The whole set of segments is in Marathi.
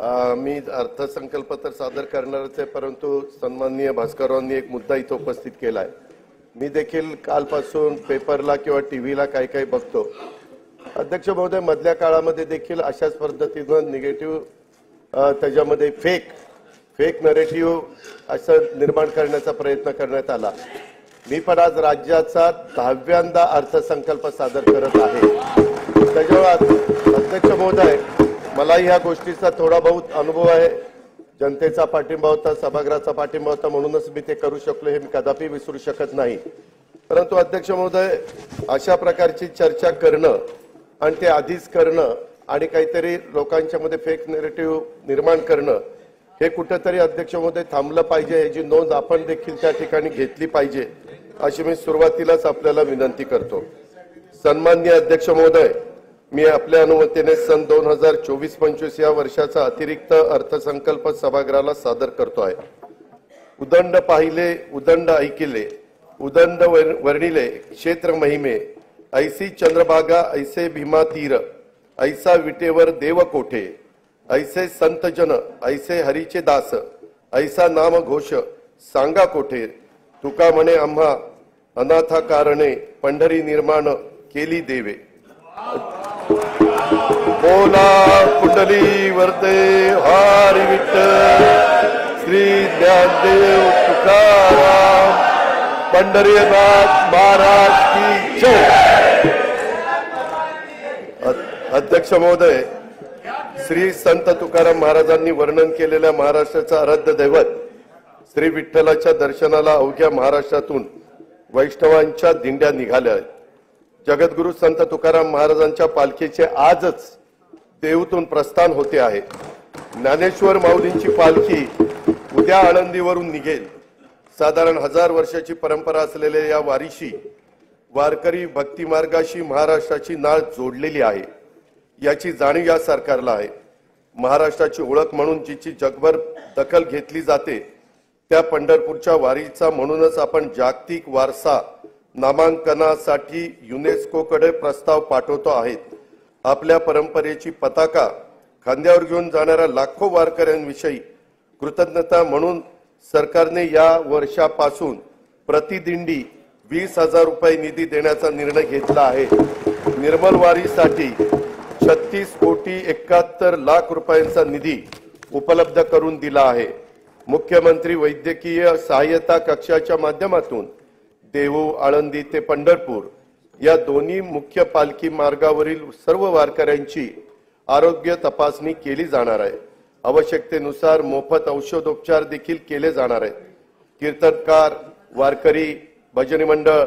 मी अर्थसंकल्प तर सादर करणारच आहे, परंतु सन्माननीय भास्कररावांनी एक मुद्दा इथं उपस्थित केलाय। मी देखील कालपासून पेपरला किंवा टीव्हीला काही बघतो। अध्यक्ष महोदय, मधल्या काळामध्ये देखील अशाच पद्धतीनं निगेटिव्ह त्याच्यामध्ये फेक नरेटिव्ह असं निर्माण करण्याचा प्रयत्न करण्यात आला। मी पण आज राज्याचा 10व्यांदा अर्थसंकल्प सादर करत आहे। त्याच्यावर अध्यक्ष महोदय, मला ह्या गोष्टीचा थोडा बहुत अनुभव आहे। जनतेचा पाठिंबा होता, सभागृहाचा पाठिंबा होता, म्हणूनच मी ते करू शकलो, हे मी कदापि विसरू शकत नाही। परंतु अध्यक्ष महोदय, अशा प्रकारची चर्चा करणं आणि ते आधीच करणं आणि काहीतरी लोकांच्या मध्ये फेक नरेटिव्ह निर्माण करणं हे कुठेतरी अध्यक्ष महोदय थांबलं पाहिजे। याची नोंद आपण देखील त्या ठिकाणी घेतली पाहिजे, अशी मी सुरुवातीलाच आपल्याला विनंती करतो। सन्माननीय अध्यक्ष महोदय, मी आपल्या अनुमतीने सन 2024-25 या वर्षाचा अतिरिक्त अर्थसंकल्प सभागृहाला सादर करतो आहे। उदंड पाहिले, उदंड ऐकिले, उदंड वर्णिले क्षेत्र महिमे, ऐसी चंद्रभागा ऐसे भीमा तीर, ऐसा विटेवर देव कोठे, ऐसे संत जन ऐसे हरीचे दास, ऐसा नाम घोष सांगा कोठे, तुका म्हणे आम्हा अनाथा कारणे पंढरी निर्माण केली देवे। बोला कुंडली वरते हरी विठ्ठल, श्री ज्ञानदेव तुकाराम, पंढरीनाथ महाराज की जय। अध्यक्ष महोदय, श्री संत तुकाराम महाराजांनी वर्णन केलेल्या महाराष्ट्राचा आराध्य दैवत श्री विठ्ठलाच्या दर्शनाला अवघ्या महाराष्ट्रातून वैष्णवांच्या दिंड्या निघाल्या आहेत। जगद्गुरु संत तुकाराम महाराजांच्या पालखीचे आजच देहूतून प्रस्थान होते आहे। ज्ञानेश्वर माऊलींची पालखी उद्या आळंदीवरून निघेल। साधारण 1000 वर्षाची परंपरा असलेल्या या वारीशी वारकरी भक्ती मार्गाशी महाराष्ट्राची नाळ जोडलेली आहे, याची जाणीव या सरकारला आहे। महाराष्ट्राची ओळख म्हणून जिची जगभर दखल घेतली जाते, त्या पंढरपूरच्या वारीचा म्हणूनच आपण जागतिक वारसा नामांकनासाठी युनेस्कोकडे प्रस्ताव पाठवतो आहेत। आपल्या परंपरेची पताका खांद्यावर घेऊन जाणाऱ्या लाखो वारकऱ्यांविषयी कृतज्ञता म्हणून सरकारने या वर्षापासून प्रतिदिंडी 20,000 रुपये निधी देण्याचा निर्णय घेतला आहे। निर्मल वारीसाठी 36 कोटी 71 लाख रुपयांचा निधी उपलब्ध करून दिला आहे। मुख्यमंत्री वैद्यकीय सहाय्यता कक्षाच्या माध्यमातून देहू, आळंदी ते पंढरपूर या दोन्ही मुख्य पालखी मार्गावरील सर्व वारकऱ्यांची आरोग्य तपासणी केली जाणार आहे। आवश्यकतेनुसार मोफत औषधोपचार देखील केले जाणार आहेत। कीर्तनकार, वारकरी, भजनी मंडळ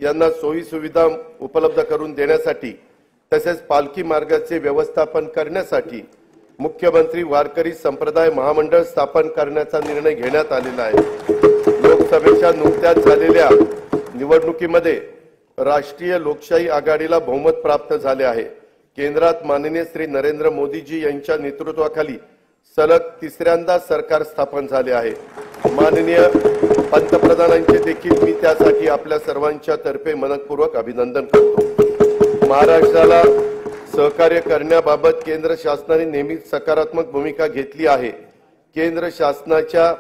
यांना सोयी सुविधा उपलब्ध करून देण्यासाठी तसेच पालखी मार्गाचे व्यवस्थापन करण्यासाठी मुख्यमंत्री वारकरी संप्रदाय महामंडळ स्थापन करण्याचा निर्णय घेण्यात आलेला आहे। लोकसभेच्या नुकत्याच झालेल्या निवडणुकीमध्ये राष्ट्रीय लोकशाही आघाडीला बहुमत प्राप्त झाले आहे। केंद्रात माननीय श्री नरेंद्र मोदीजी यांच्या नेतृत्वाखाली सलग 3ऱ्यांदा सरकार स्थापन झाले आहे। माननीय पंतप्रधानांचे देखील मी त्यासाठी आपल्या सर्वांच्या तर्फे मनपूर्वक अभिनंदन करतो। महाराष्ट्राला सहकार्य करण्याबाबत केंद्र शासनाने नेहमीच सकारात्मक भूमिका घेतली आहे। केंद्र शासनाच्या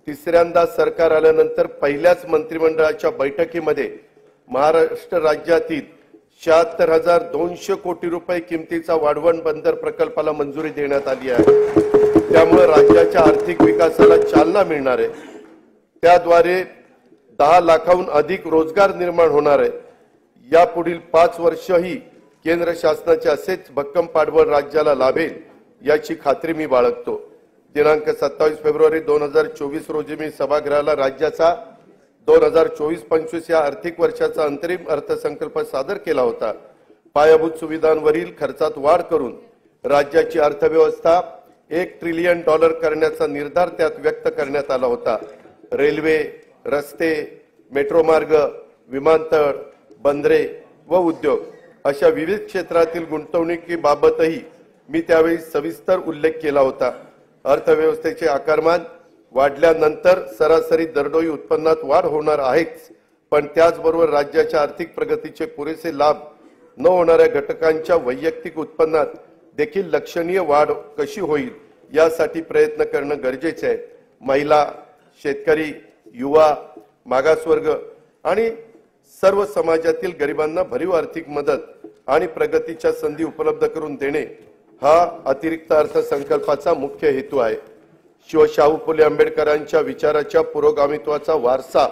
3ऱ्यांदा सरकार आल्यानंतर पहिल्याच मंत्रिमंडळाच्या बैठकीमध्ये महाराष्ट्र राज्यातील 76,200 कोटी रुपये किमतीचा वाढवण बंदर प्रकल्पाला मंजुरी देण्यात आली आहे। त्यामुळे राज्याच्या आर्थिक विकासाला चालना मिळणार आहे। त्याद्वारे 10 लाखाहून अधिक रोजगार निर्माण होणार आहे। यापुढील 5 वर्षही केंद्र शासनाचे असेच भक्कम पाठबळ राज्याला लाभेल याची खात्री मी बाळगतो। दिनांक 27 फेब्रुवारी 2024 रोजी मी सभागृहाला राज्याचा 2024-25 या आर्थिक वर्षाचा अंतरिम अर्थसंकल्प सादर केला होता। पायाभूत सुविधांवरील खर्चात वाढ करून राज्याची अर्थव्यवस्था $1 ट्रिलियन करण्याचा निर्धार त्यात व्यक्त करण्यात आला होता। रेल्वे, रस्ते, मेट्रो मार्ग, विमानतळ, बंदरे व उद्योग अशा विविध क्षेत्रातील गुंतवणुकीबाबतही मी त्यावेळी सविस्तर उल्लेख केला होता। अर्थव्यवस्थेचे आकारमान वाढल्यानंतर सरासरी दरडोई उत्पन्नात वाढ होणार आहेच, पण त्याचबरोबर राज्याच्या आर्थिक प्रगतीचे पुरेसे लाभ न होणाऱ्या घटकांच्या वैयक्तिक उत्पन्नात देखील लक्षणीय वाढ कशी होईल यासाठी प्रयत्न करणं गरजेचे आहे। महिला, शेतकरी, युवा, मागासवर्ग आणि सर्व समाजातील गरिबांना भरीव आर्थिक मदत आणि प्रगतीच्या संधी उपलब्ध करून देणे हा अतिरिक्त अर्थसंकल्पाचा मुख्य हेतू आहे। शाहू फुले आंबेडकरांच्या विचाराच्या पुरोगामित्वाचा वारसा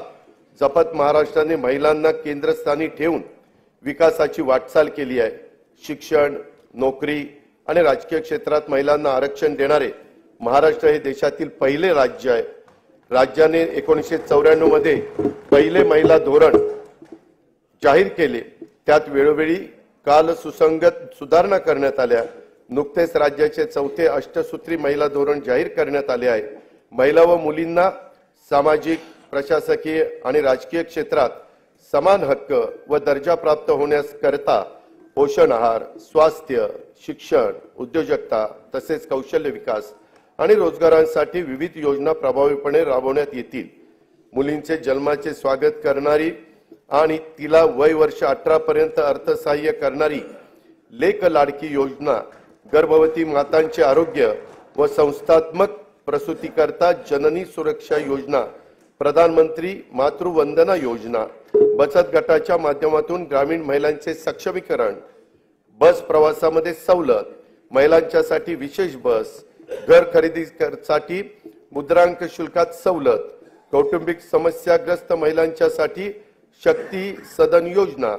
जपत महाराष्ट्राने महिलांना केंद्रस्थानी ठेवून विकासाची वाटचाल केली आहे। शिक्षण, नोकरी आणि राजकीय क्षेत्रात महिलांना आरक्षण देणारे महाराष्ट्र हे देशातील पहिले राज्य आहे। राज्याने 1994 मध्ये पहिले महिला धोरण जाहीर केले, त्यात वेळोवेळी काल सुसंगत सुधारणा करण्यात आल्या। नुकतेच राज्याचे चौथे अष्टसूत्री महिला धोरण जाहीर करण्यात आले आहे। महिला व मुलींना सामाजिक, प्रशासकीय आणि राजकीय क्षेत्रात समान हक्क व दर्जा प्राप्त होण्यास करता पोषण आहार, स्वास्थ्य, शिक्षण, उद्योजकता तसेच कौशल्य विकास आणि रोजगारांसाठी विविध योजना प्रभावीपणे राबवण्यात येतील। मुलींचे जन्माचे स्वागत करणारी आणि तिला वय वर्ष 18 पर्यंत अर्थसहाय्य करणारी लेक लाडकी योजना, गर्भवती मातांचे आरोग्य व संस्थात्मक प्रसूतीकरता जननी सुरक्षा योजना, प्रधानमंत्री मातृवंदना योजना, बचत गटाच्या माध्यमातून ग्रामीण महिलांचे सक्षमीकरण, बस प्रवासामध्ये सवलत, महिलांच्यासाठी विशेष बस, घर खरेदीसाठी मुद्रांक शुल्कात सवलत, कौटुंबिक समस्याग्रस्त महिलांच्यासाठी शक्ती सदन योजना,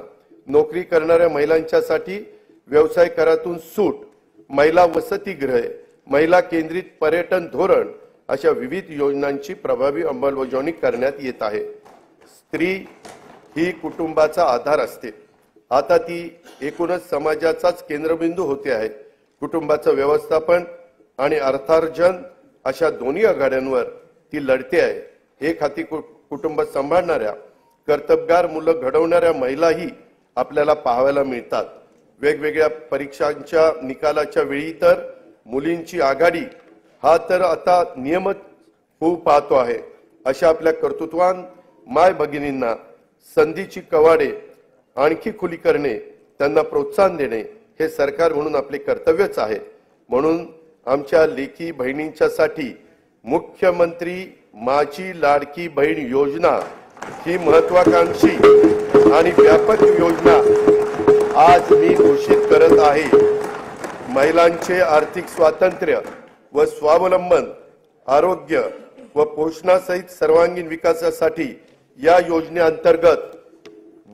नोकरी करणाऱ्या महिलांच्यासाठी व्यवसाय करातून सूट, महिला वसतिगृहे, महिला केंद्रित पर्यटन धोरण अशा विविध योजनांची प्रभावी अंमलबजावणी करण्यात येत आहे। स्त्री ही कुटुंबाचा आधार असते, आता ती एकूणच समाजाचाच केंद्रबिंदू होते आहे। कुटुंबाचं व्यवस्थापन आणि अर्थार्जन अशा दोन्ही आघाड्यांवर ती लढते आहे। एक हाती कुटुंब सांभाळणाऱ्या, कर्तबगार मुलं घडवणाऱ्या महिलाही आपल्याला पाहायला मिळतात। वेगवेगळ्या परीक्षांच्या निकालाच्या वेळी तर मुलींची आघाडी हा तर आता नियमित होऊ पाहतो आहे। अशा आपल्या कर्तृत्वान माय भगिनींना संधीची कवाडे आणखी खुली करणे, त्यांना प्रोत्साहन देणे हे सरकार म्हणून आपले कर्तव्यच आहे। म्हणून आमच्या लेकी बहिणींच्यासाठी मुख्यमंत्री माझी लाडकी बहीण योजना ही महत्वाकांक्षी आणि व्यापक योजना आज मी घोषित करत आहे। महिलांचे आर्थिक स्वातंत्र्य व स्वावलंबन, आरोग्य व पोषणासहित सर्वांगीण विकासासाठी या योजनेअंतर्गत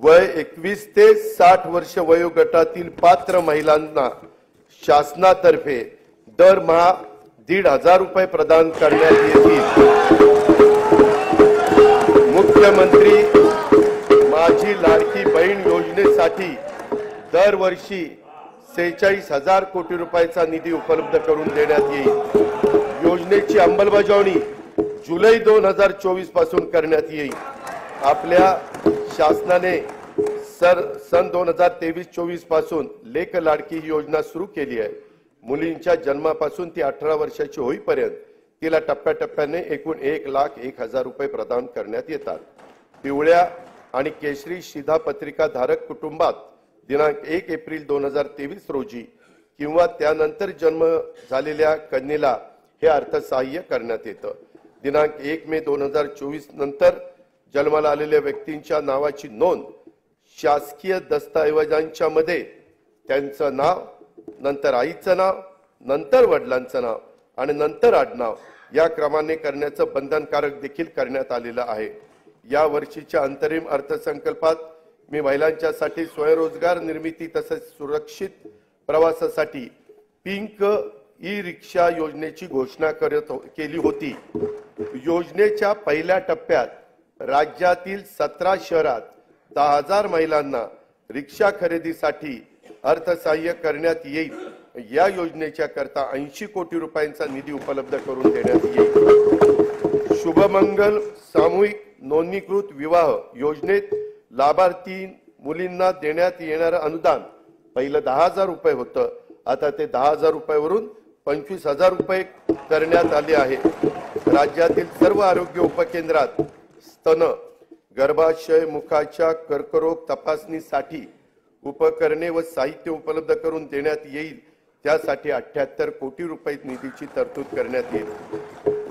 वय 21 ते 60 वर्ष वयोगटातील पात्र महिलांना शासनातर्फे दरमहा 1,500 रुपये प्रदान करण्यात येतील। मुख्यमंत्री माझी लाडकी बहीण योजनेसाठी दरवर्षी 46,000 कोटी रुपयाचा निधी उपलब्ध करून देण्यात येईल। योजनेची अंमलबजावणी जुलै 2024 पासून करण्यात येईल। आपल्या शासनाने सन 2023-24 पासून लेक लाडकी ही योजना सुरू केली आहे। मुलींच्या जन्मापासून ती 18 वर्षाची होईपर्यंत तिला टप्प्याटप्प्याने एकूण 1,01,000 रुपये प्रदान करण्यात येतात। पिवळ्या आणि केशरी शिधापत्रिका धारक कुटुंबात दिनांक 1 एप्रिल 2023 रोजी किंवा त्यानंतर जन्म झालेल्या कन्येला हे अर्थसहाय्य करण्यात येतं। दिनांक 1 मे 2024 नंतर जन्माला आलेल्या व्यक्तींच्या नावाची नोंद शासकीय दस्तऐवजांच्या मध्ये त्यांचं नाव, नंतर आईचं नाव, नंतर वडिलांचं नाव आणि नंतर आडनाव या क्रमाने करण्याचं बंधनकारक देखील करण्यात आलेलं आहे। या वर्षीच्या अंतरिम अर्थसंकल्पात मी महिलांच्यासाठी स्वयंरोजगार निर्मिती तसेच सुरक्षित प्रवासासाठी पिंक ई रिक्षा योजनेची घोषणा केली होती। योजनेच्या पहिल्या टप्प्यात राज्यातील 17 शहरात 10,000 महिलांना रिक्षा खरेदीसाठी अर्थसहाय्य करण्यात येईल। या योजनेच्या करता 80 कोटी रुपयांचा निधी उपलब्ध करून देण्यात येईल। शुभमंगल सामूहिक नोंदणीकृत विवाह योजनेत लाभार्थी मुलींना देण्यात येणारे अनुदान पहिलं 10,000 रुपये होतं, आता ते 10,000 रुपयावरून 25,000 रुपये करण्यात आले आहे। राज्यातील सर्व आरोग्य उपकेंद्रात स्तन, गर्भाशय, मुखाच्या कर्करोग तपासणीसाठी उपकरणे व साहित्य उपलब्ध करून देण्यात येईल। त्यासाठी 78 कोटी रुपये निधीची तरतूद करण्यात येईल।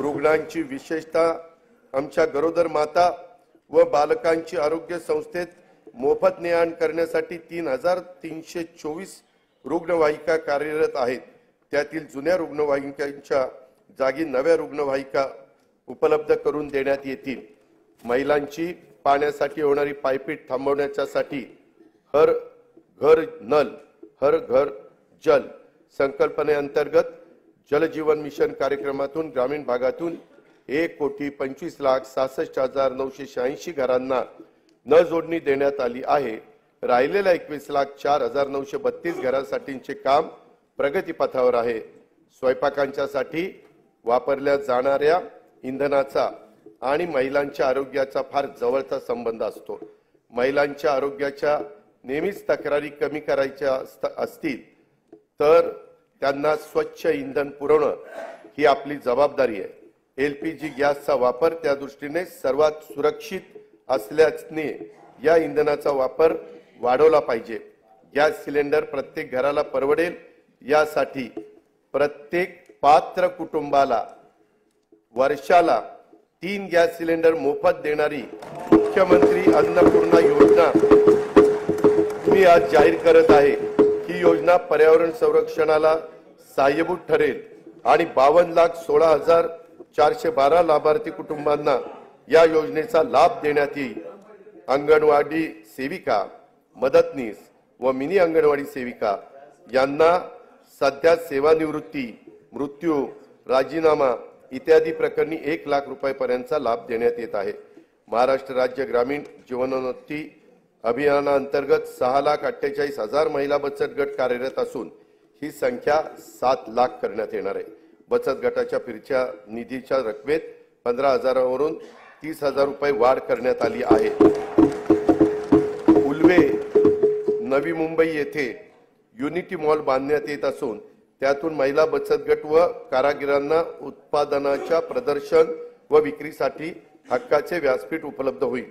रुग्णांची विशेषतः आमच्या गरोदर माता व बालकांची आरोग्य संस्थेत मोफत ने-आण करण्यासाठी 3324 रुग्णवाहिका कार्यरत आहेत। त्यातील जुन्या रुग्णवाहिकांच्या जागी नव्या रुग्णवाहिका उपलब्ध करून देण्यात येतील। महिलांची पाण्यासाठी होणारी पायपीट थांबवण्यासाठी हर घर नल हर घर जल संकल्पनेअंतर्गत जल जीवन मिशन कार्यक्रमातून ग्रामीण भागातून 1,25,66,986 घरांना न जोडणी देण्यात आली आहे। राहिलेल्या 21,04,932 घरांसाठीचे काम प्रगतीपथावर आहे। स्वयंपाकांच्यासाठी वापरल्या जाणाऱ्या इंधनाचा आणि महिलांच्या आरोग्याचा फार जवळचा संबंध असतो। महिलांच्या आरोग्याच्या नेहमीच तक्रारी कमी करायच्या असतील तर त्यांना स्वच्छ इंधन पुरवणं ही आपली जबाबदारी आहे। LPG गॅसचा वापर त्या दृष्टीने सर्वात सुरक्षित असल्याने या इंधनाचा वापर वाढवला पाहिजे। गॅस सिलेंडर प्रत्येक घराला परवडेल यासाठी प्रत्येक पात्र कुटुंबाला वर्षाला 3 गॅस सिलेंडर मोफत देणारी मुख्यमंत्री अन्नपूर्णा योजना मी आज जाहीर करत आहे। ही योजना पर्यावरण संरक्षणाला सहाय्यभूत ठरेल आणि 52,16,412 लाभार्थी कुटुंबांना या योजनेचा लाभ देण्यात येईल। अंगणवाडी सेविका, मदतनीस व मिनी अंगणवाडी सेविका यांना सध्या सेवानिवृत्ती, मृत्यू, राजीनामा इत्यादी प्रकरणी 1 लाख रुपयांपर्यंतचा लाभ देण्यात येत आहे। महाराष्ट्र राज्य ग्रामीण जीवनोन्नती अभियानाअंतर्गत 6,48,000 महिला बचत गट कार्यरत असून ही संख्या 7 लाख करण्यात येणार आहे। बचत गटाच्या फिरत्या निधीच्या रकमेत 15,000 वरून 30,000 रुपये वाढ करण्यात आली आहे। उल्वे, नवी मुंबई येथे युनिटी मॉल बांधण्यात येत असून त्यातून महिला बचत गट व कारागिरांना उत्पादनाच्या प्रदर्शन व विक्रीसाठी हक्काचे व्यासपीठ उपलब्ध होईल।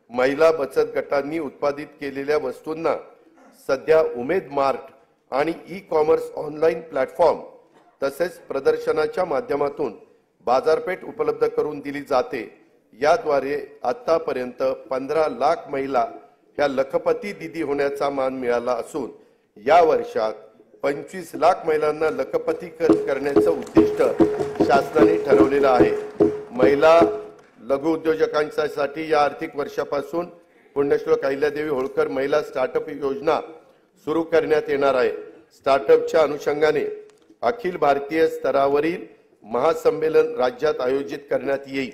महिला बचत गटांनी उत्पादित केलेल्या वस्तूंना सध्या उमेद मार्ट आणि ई-कॉमर्स ऑनलाईन प्लॅटफॉर्म तसेच प्रदर्शनाच्या माध्यमातून बाजारपेठ उपलब्ध करून दिली जाते। याद्वारे आतापर्यंत 15 लाख महिला ह्या लखपती दीदी होण्याचा मान मिळाला असून या वर्षात 25 लाख महिलांना लखपती करण्याचं उद्दिष्ट शासनाने ठरवलेलं आहे। महिला लघु उद्योजकांसाठी या आर्थिक वर्षापासून पुण्यश्लोक अहिल्यादेवी होळकर महिला स्टार्टअप योजना सुरू करण्यात येणार आहे। स्टार्टअपच्या अनुषंगाने अखिल भारतीय स्तरावरील महासंमेलन राज्यात आयोजित करण्यात येईल।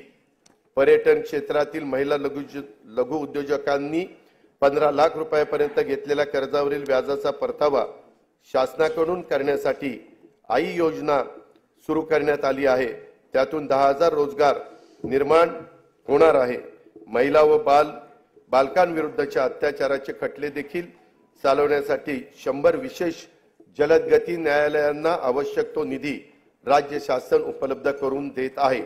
पर्यटन क्षेत्रातील महिला लघु उद्योजकांनी 15 लाख रुपयांपर्यंत घेतलेल्या कर्जावरील व्याजाचा परतावा शासनाकडून करण्यासाठी आई योजना सुरू करण्यात आली आहे। त्यातून 10,000 रोजगार निर्माण होणार आहे। महिला व बालकांविरुद्धच्या अत्याचाराचे खटले देखील चालवण्यासाठी 100 विशेष जलदगती न्यायालयांना आवश्यक तो निधी राज्य शासन उपलब्ध करून देत आहे।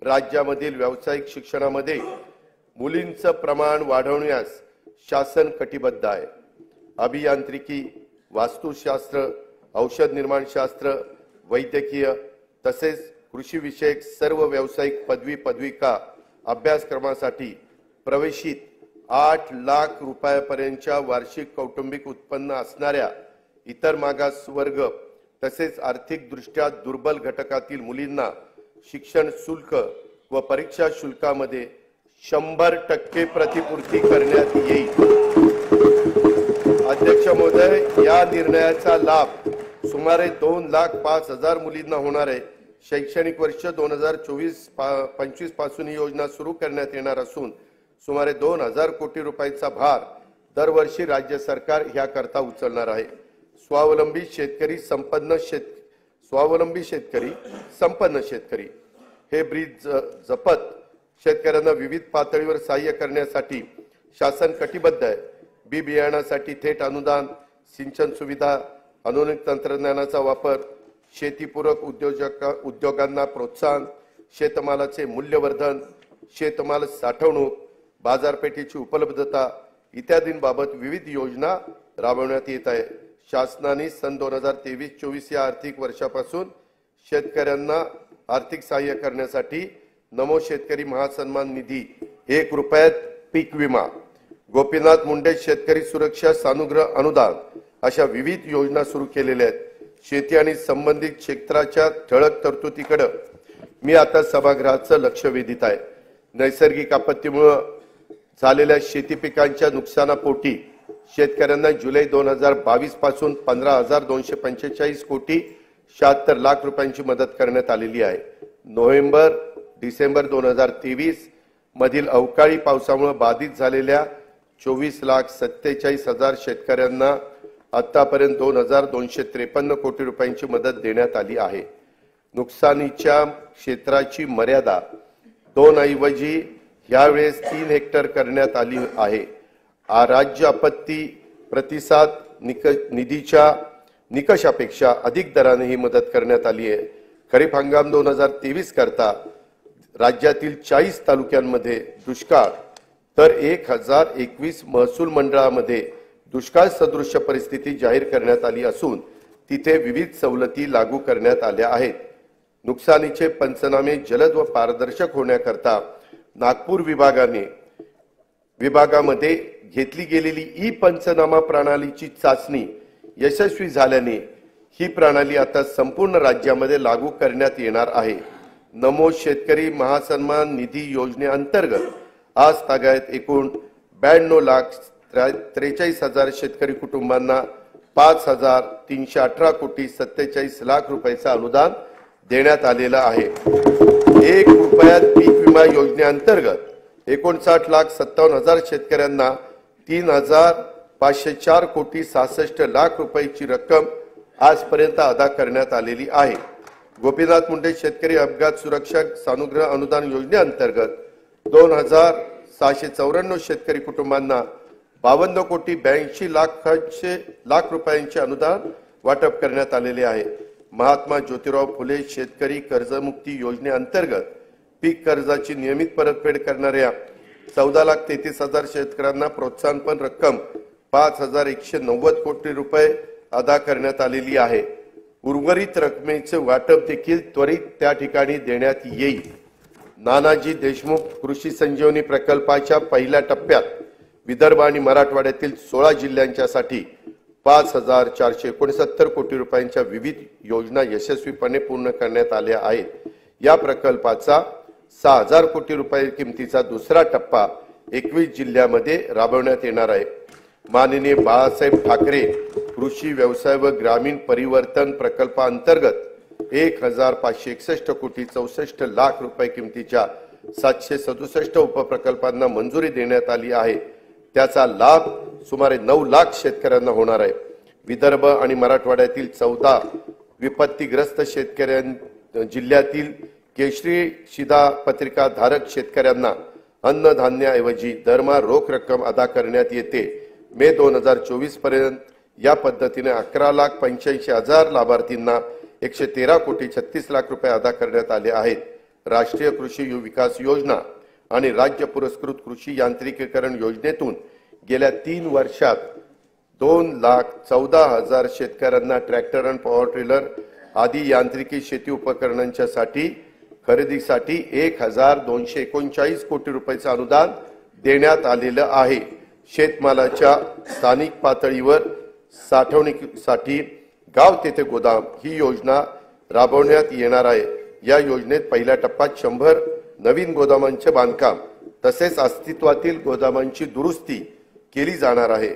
राज्यामधील व्यावसायिक शिक्षणामध्ये मुलींचं प्रमाण वाढवण्यास शासन कटिबद्ध आहे। अभियांत्रिकी, वास्तुशास्त्र, औषध निर्माण शास्त्र, वैद्यकीय तसेच कृषी विषयक सर्व व्यावसायिक पदविका अभ्यासक्रमासाठी प्रवेशित 8 लाख रुपयांपर्यंतच्या वार्षिक कौटुंबिक उत्पन्न असणाऱ्या इतर मागासवर्ग तसेच आर्थिक दृष्ट्या दुर्बल घटकातील मुलींना शिक्षण शुल्क व परीक्षा शुल्कामध्ये 100% प्रतिपूर्ती करण्यात येईल। अध्यक्ष महोदय, या निर्णयाचा लाभ सुमारे 2,05,000 मुलींना होणार आहे। शैक्षणिक वर्ष 2024-25 पासून ही योजना सुरू करण्यात येणार असून सुमारे 2,000 कोटी रुपयांचा भार दरवर्षी राज्य सरकार याकरता उचलणार आहे। स्वावलंबी शेतकरी संपन्न शेतकरी हे ब्रीद जपत शेतकऱ्यांना विविध पातळीवर सहाय्य करण्यासाठी शासन कटिबद्ध आहे। बी बियाणासाठी थेट अनुदान, सिंचन सुविधा, आधुनिक तंत्रज्ञानाचा वापर, शेतीपूरक उद्योगांना प्रोत्साहन, शेतमालाचे मूल्यवर्धन, शेतमाल साठवणूक, बाजारपेठेची उपलब्धता इत्यादींबाबत विविध योजना राबवण्यात येत आहे। शासनाने सन 2023-24 या आर्थिक वर्षापासून शेतकऱ्यांना आर्थिक सहाय्य करण्यासाठी नमो शेतकरी महासन्मान निधी 1 रुपयात पीक विमा, गोपीनाथ मुंडे शेतकरी सुरक्षा सानुग्रह अनुदान अशा विविध योजना सुरू केलेल्या आहेत। शेती आणि संबंधित क्षेत्राच्या ठळक तरतुदीकडे मी आता सभागृहाचं लक्ष वेधित आहे। नैसर्गिक आपत्तीमुळे झालेल्या शेती पिकांच्या नुकसानापोटी शेतकऱ्यांना जुलै 2022 पासून 15,245 कोटी 76 लाख रुपयांची मदत करण्यात आलेली आहे। नोव्हेंबर डिसेंबर 2023 मधील अवकाळी पावसामुळे बाधित झालेल्या 24,47,000 शेतकऱ्यांना आतापर्यंत 2,253 कोटी रुपयांची मदत देण्यात आली आहे। नुकसानीच्या क्षेत्राची मर्यादा 2 ऐवजी यावेळेस 3 हेक्टर करण्यात आली आहे। राज्य आपत्ती प्रतिसाद निधीच्या निकषापेक्षा अधिक दराने ही मदत करण्यात आली आहे। खरीप हंगाम 2023 करता राज्यातील 40 तालुक्यांमध्ये दुष्काळ तर 1021 महसूल मंडळामध्ये दुष्काळ सदृश परिस्थिती जाहीर करण्यात आली असून तिथे विविध सवलती लागू करण्यात आल्या आहेत। नुकसानीचे पंचनामे जलद व पारदर्शक होण्याकरता नागपूर विभागामध्ये घेतली गेलेली ई पंचनामा प्रणालीची चाचणी यशस्वी झाल्याने ही प्रणाली आता संपूर्ण राज्यामध्ये लागू करण्यात येणार आहे। नमो शेतकरी महासन्मान निधी योजनेअंतर्गत आज तागायत एकूण 92,43,000 शेतकरी कुटुंबांना 5,318 कोटी 47 लाख रुपयाचं अनुदान देण्यात आलेलं आहे। 1 रुपयात पीक विमा योजनेअंतर्गत 59,57,000 शेतकऱ्यांना 3,504 कोटी 66 लाख रुपयाची रक्कम आजपर्यंत अदा करण्यात आलेली आहे। गोपीनाथ मुंडे शेतकरी अपघात सुरक्षा सानुग्रह अनुदान योजनेअंतर्गत 2,694 शेतकरी कुटुंबांना 52 कोटी 82 लाख रुपयांचे अनुदान वाटप करण्यात आलेले आहे। महात्मा ज्योतिराव फुले शेतकरी कर्जमुक्ती योजनेअंतर्गत पीक कर्जाची नियमित परतफेड करणाऱ्या 14,33,000 शेतकऱ्यांना प्रोत्साहनपर रक्कम 5,190 कोटी रुपये अदा करण्यात आलेली आहे। उर्वरित रकमेचे वाटप देखील त्वरित त्या ठिकाणी देण्यात येईल। नानाजी देशमुख कृषी संजीवनी प्रकल्पाच्या पहिल्या टप्प्यात विदर्भ आणि मराठवाड्यातील 16 जिल्ह्यांच्यासाठी 5,469 कोटी रुपयांच्या विविध योजना यशस्वीपणे पूर्ण करण्यात आल्या आहेत। या प्रकल्पाचा 6,000 कोटी रुपये किमतीचा दुसरा टप्पा 21 जिल्ह्यांमध्ये राबवण्यात येणार आहे। माननीय बाळासाहेब ठाकरे कृषी व्यवसाय व ग्रामीण परिवर्तन प्रकल्पाअंतर्गत 1,561 कोटी 64 लाख रुपये किमतीच्या 767 उपप्रकल्पांना मंजुरी देण्यात आली आहे। त्याचा लाभ सुमारे 9 लाख शेतकऱ्यांना होणार आहे। विदर्भ आणि मराठवाड्यातील 14 विपत्तीग्रस्त जिल्ह्यातील केशरी शिधापत्रिका धारक शेतकऱ्यांना अन्नधान्याऐवजी दरमहा रोख रक्कम अदा करण्यात येते। मे 2024 पर्यंत या पद्धतीने 11,85,000 लाभार्थींना 113 कोटी 36 लाख रुपये अदा करण्यात आले आहेत। राष्ट्रीय कृषी विकास योजना आणि राज्य पुरस्कृत कृषी यांत्रिकीकरण योजनेतून गेल्या 3 वर्षात 2,14,000 शेतकऱ्यांना ट्रॅक्टर आणि पॉवर ट्रेलर आदी यांत्रिकी शेती उपकरणांच्या खरेदीसाठी 1,239 कोटी रुपयाचं अनुदान देण्यात आलेलं आहे। शेतमालाच्या स्थानिक पातळीवर साठवणुकीसाठी गाव तेथे गोदाम ही योजना राबवण्यात येणार आहे। या योजनेत पहिल्या टप्प्यात 100 नवीन गोदामांचे बांधकाम तसेच अस्तित्वातील गोदामांची दुरुस्ती केली जाणार आहे।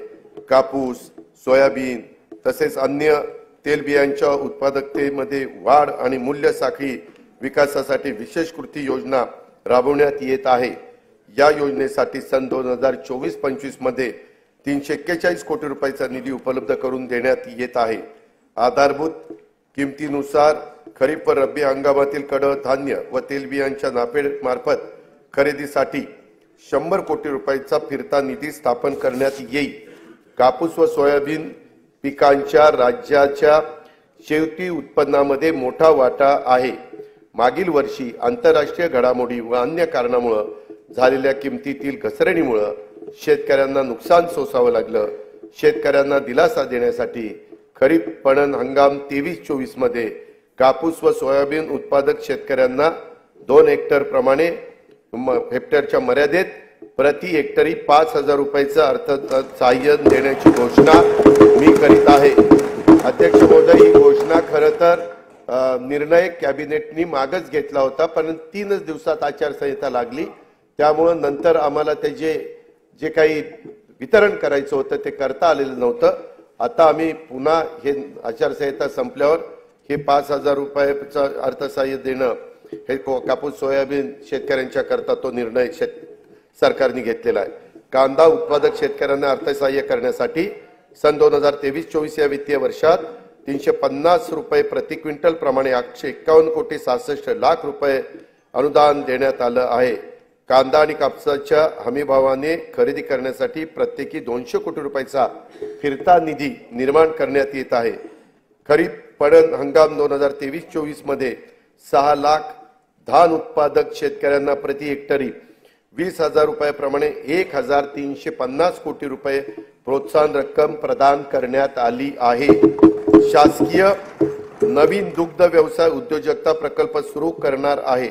कापूस, सोयाबीन तसेच अन्य तेलबियांच्या उत्पादकतेमध्ये वाढ आणि मूल्य साखळी विकासासाठी विशेष कृती योजना राबवण्यात येत आहे। या योजनेसाठी सन 2024-25 मध्ये 341 कोटी रुपयाचा निधी उपलब्ध करून देण्यात येत आहे। आधारभूत किमतीनुसार खरीप व रब्बी हंगामातील कडधान्य व तेलबियांच्या नाफेड मार्फत खरेदीसाठी 100 कोटी रुपयाचा फिरता निधी स्थापन करण्यात येईल। कापूस व सोयाबीन पिकांच्या राज्याच्या शेती उत्पन्नामध्ये मोठा वाटा आहे। मागील वर्षी आंतरराष्ट्रीय घडामोडी व अन्य कारणामुळे झालेल्या किमतीतील घसरणीमुळे शेतकऱ्यांना नुकसान सोसावं लागलं। शेतकऱ्यांना दिलासा देण्यासाठी खरीप पणन हंगाम 23-24 मध्ये कापूस व सोयाबीन उत्पादक शेतकऱ्यांना 2 हेक्टर प्रमाणे हेक्टरच्या मर्यादेत प्रति हेक्टरी 5,000 रुपयाचं अर्थसहाय्य देण्याची घोषणा मी करीत आहे। अध्यक्ष महोदय, ही घोषणा खरं तर निर्णय कॅबिनेटनी मागच घेतला होता, पण 3च दिवसात आचारसंहिता लागली, त्यामुळे नंतर आम्हाला त्याचे जे काही वितरण करायचं होतं ते करता आलेलं नव्हतं। आता आम्ही पुन्हा हे आचारसंहिता संपल्यावर हे 5,000 रुपयाचं अर्थसहाय्य देणं हे कापूस सोयाबीन शेतकऱ्यांच्या करता तो निर्णय सरकारने घेतलेला आहे। कांदा उत्पादक शेतकऱ्यांना अर्थसहाय्य करण्यासाठी सन 2023-24 या वित्तीय वर्षात 350 रुपये प्रति क्विंटल प्रमाणे 851 कोटी 66 लाख रुपये अनुदान देण्यात आलं आहे। कांदा आणि कापसाच्या हमीभावाने खरेदी करण्यासाठी प्रत्येकी 200 कोटी रुपयाचा फिरता निधी निर्माण करण्यात येत आहे। खरीप पणन हंगाम 2023-24 मध्ये 6 लाख धान उत्पादक शेतकऱ्यांना प्रति हेक्टरी 20,000 रुपयाप्रमाणे 1,350 कोटी रुपये प्रोत्साहन रक्कम प्रदान करण्यात आली आहे। शासकीय नवीन दुग्ध व्यवसाय उद्योजकता प्रकल्प सुरू करणार आहे।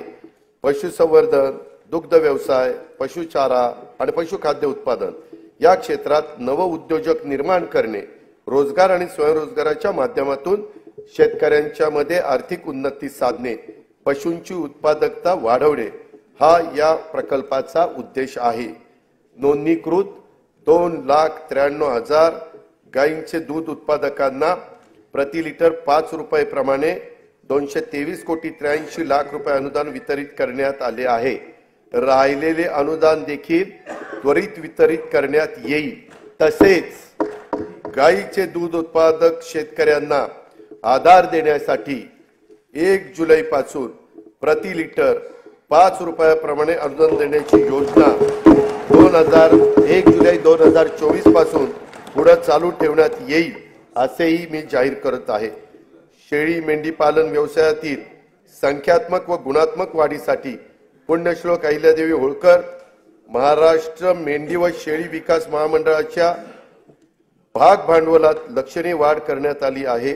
पशुसंवर्धन, दुग्ध व्यवसाय, पशुचारा आणि पशुखाद्य उत्पादन या क्षेत्रात नव उद्योजक निर्माण करणे, रोजगार आणि स्वयंरोजगाराच्या माध्यमातून शेतकऱ्यांच्या मध्ये आर्थिक उन्नती साधणे, पशूंची उत्पादकता वाढवणे हा या प्रकल्पाचा उद्देश आहे। नोंदणीकृत 2,93,000 गायींचे दूध उत्पादकांना प्रति लिटर 5 रुपये प्रमाणे 223 कोटी 83 लाख रुपये अनुदान वितरित करण्यात आले आहे। राहिलेले अनुदान देखील त्वरित वितरित करण्यात येईल। तसेच गायीचे दूध उत्पादक शेतकऱ्यांना आधार देण्यासाठी 1 जुलै पासून प्रति लिटर 5 रुपयाप्रमाणे अनुदान देण्याची योजना 1 जुलै 2024 पासून पुढे चालू ठेवण्यात येईल असेही मी जाहीर करत आहे। शेळी मेंढी पालन व्यवसायातील संख्यात्मक व गुणात्मक वाढीसाठी पुण्यश्लोक अहिल्यादेवी होळकर महाराष्ट्र मेंढी व शेळी विकास महामंडळाच्या भाग भांडवलात लक्षणीय वाढ करण्यात आली आहे।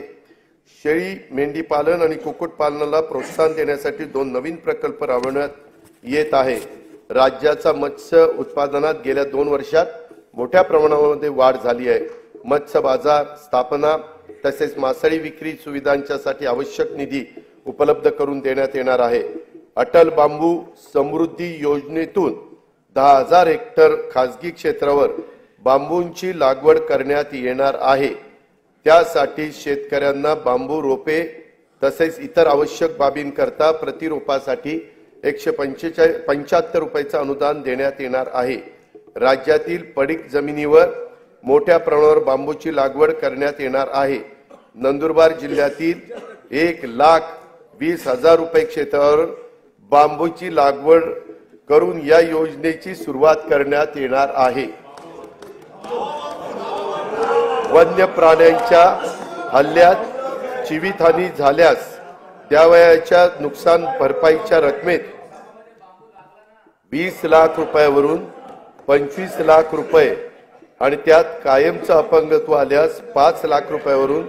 शेळी मेंढी पालन आणि कुक्कुट पालनाला प्रोत्साहन देण्यासाठी 2 नवीन प्रकल्प राबवण्यात येत आहे। राज्याचा मत्स्य उत्पादनात गेल्या 2 वर्षात मोठ्या प्रमाणामध्ये वाढ झाली आहे। मत्स्य बाजार स्थापना तसेच मासळी विक्री सुविधांच्यासाठी आवश्यक निधी उपलब्ध करून देण्यात येणार आहे। अटल बांबू समृद्धी योजनेतून 10,000 हेक्टर खासगी क्षेत्रावर बांबूंची लागवड करण्यात येणार आहे। त्यासाठी शेतकऱ्यांना बांबू रोपे तसेच इतर आवश्यक बाबींकरता प्रति रोपासाठी 175 रुपयाचं अनुदान देण्यात येणार आहे। राज्यातील पडीक जमिनीवर मोठ्या प्रमाणावर बांबूची लागवड करण्यात येणार आहे। नंदुरबार जिल्ह्यातील 1,20,000 रुपये क्षेत्रावर बांबूची लागवड करून या योजनेची सुरुवात करण्यात येणार आहे। वन्य प्राण्यांच्या हल्ल्यात जीवितहानी झाल्यास त्यावयाच्या नुकसान भरपाईच्या रकमेत 20 लाख रुपयावरून 25 लाख रुपये आणि त्यात कायमचं अपंगत्व आल्यास 5 लाख रुपयावरून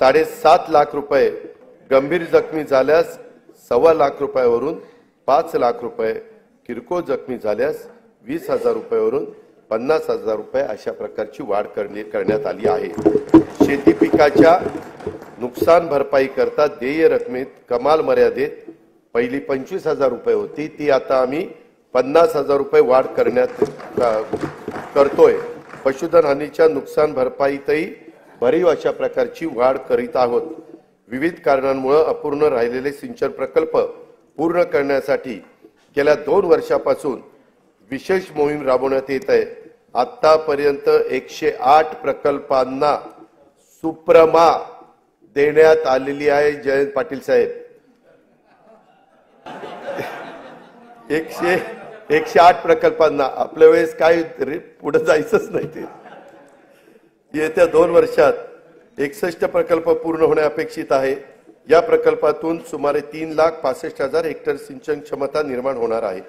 7.5 लाख रुपये, गंभीर जखमी झाल्यास 1.25 लाख रुपयावरून 5 लाख रुपये, किरकोळ जखमी झाल्यास 20,000 रुपयावरून 50,000 रुपये अशा प्रकारची वाढ करण्यात आली आहे। शेती पिकाच्या नुकसान भरपाई करता देय रकमेत कमाल मर्यादेत पहिली 25,000 रुपये होती, ती आता आम्ही 50,000 रुपये वाढ करतोय। पशुधन हानीच्या नुकसान भरपाईतही भरीव अशा प्रकारची वाढ करीत आहोत। विविध कारणांमुळे अपूर्ण राहिलेले सिंचन प्रकल्प पूर्ण करण्यासाठी गेल्या 2 वर्षापासून विशेष मोहीम राबवण्यात येत आहे। आतापर्यंत 108 प्रकल्पांना सुप्रमा देण्यात आलेली आहे। जयंत पाटील साहेब, 108 प्रकल्पांना आपल्या वेळेस काय पुढे जायचंच नाही। ते येत्या 2 वर्षात 61 प्रकल्प पूर्ण होणे अपेक्षित आहे। या प्रकल्पातून सुमारे 3,65,000 हेक्टर सिंचन क्षमता निर्माण होणार आहे।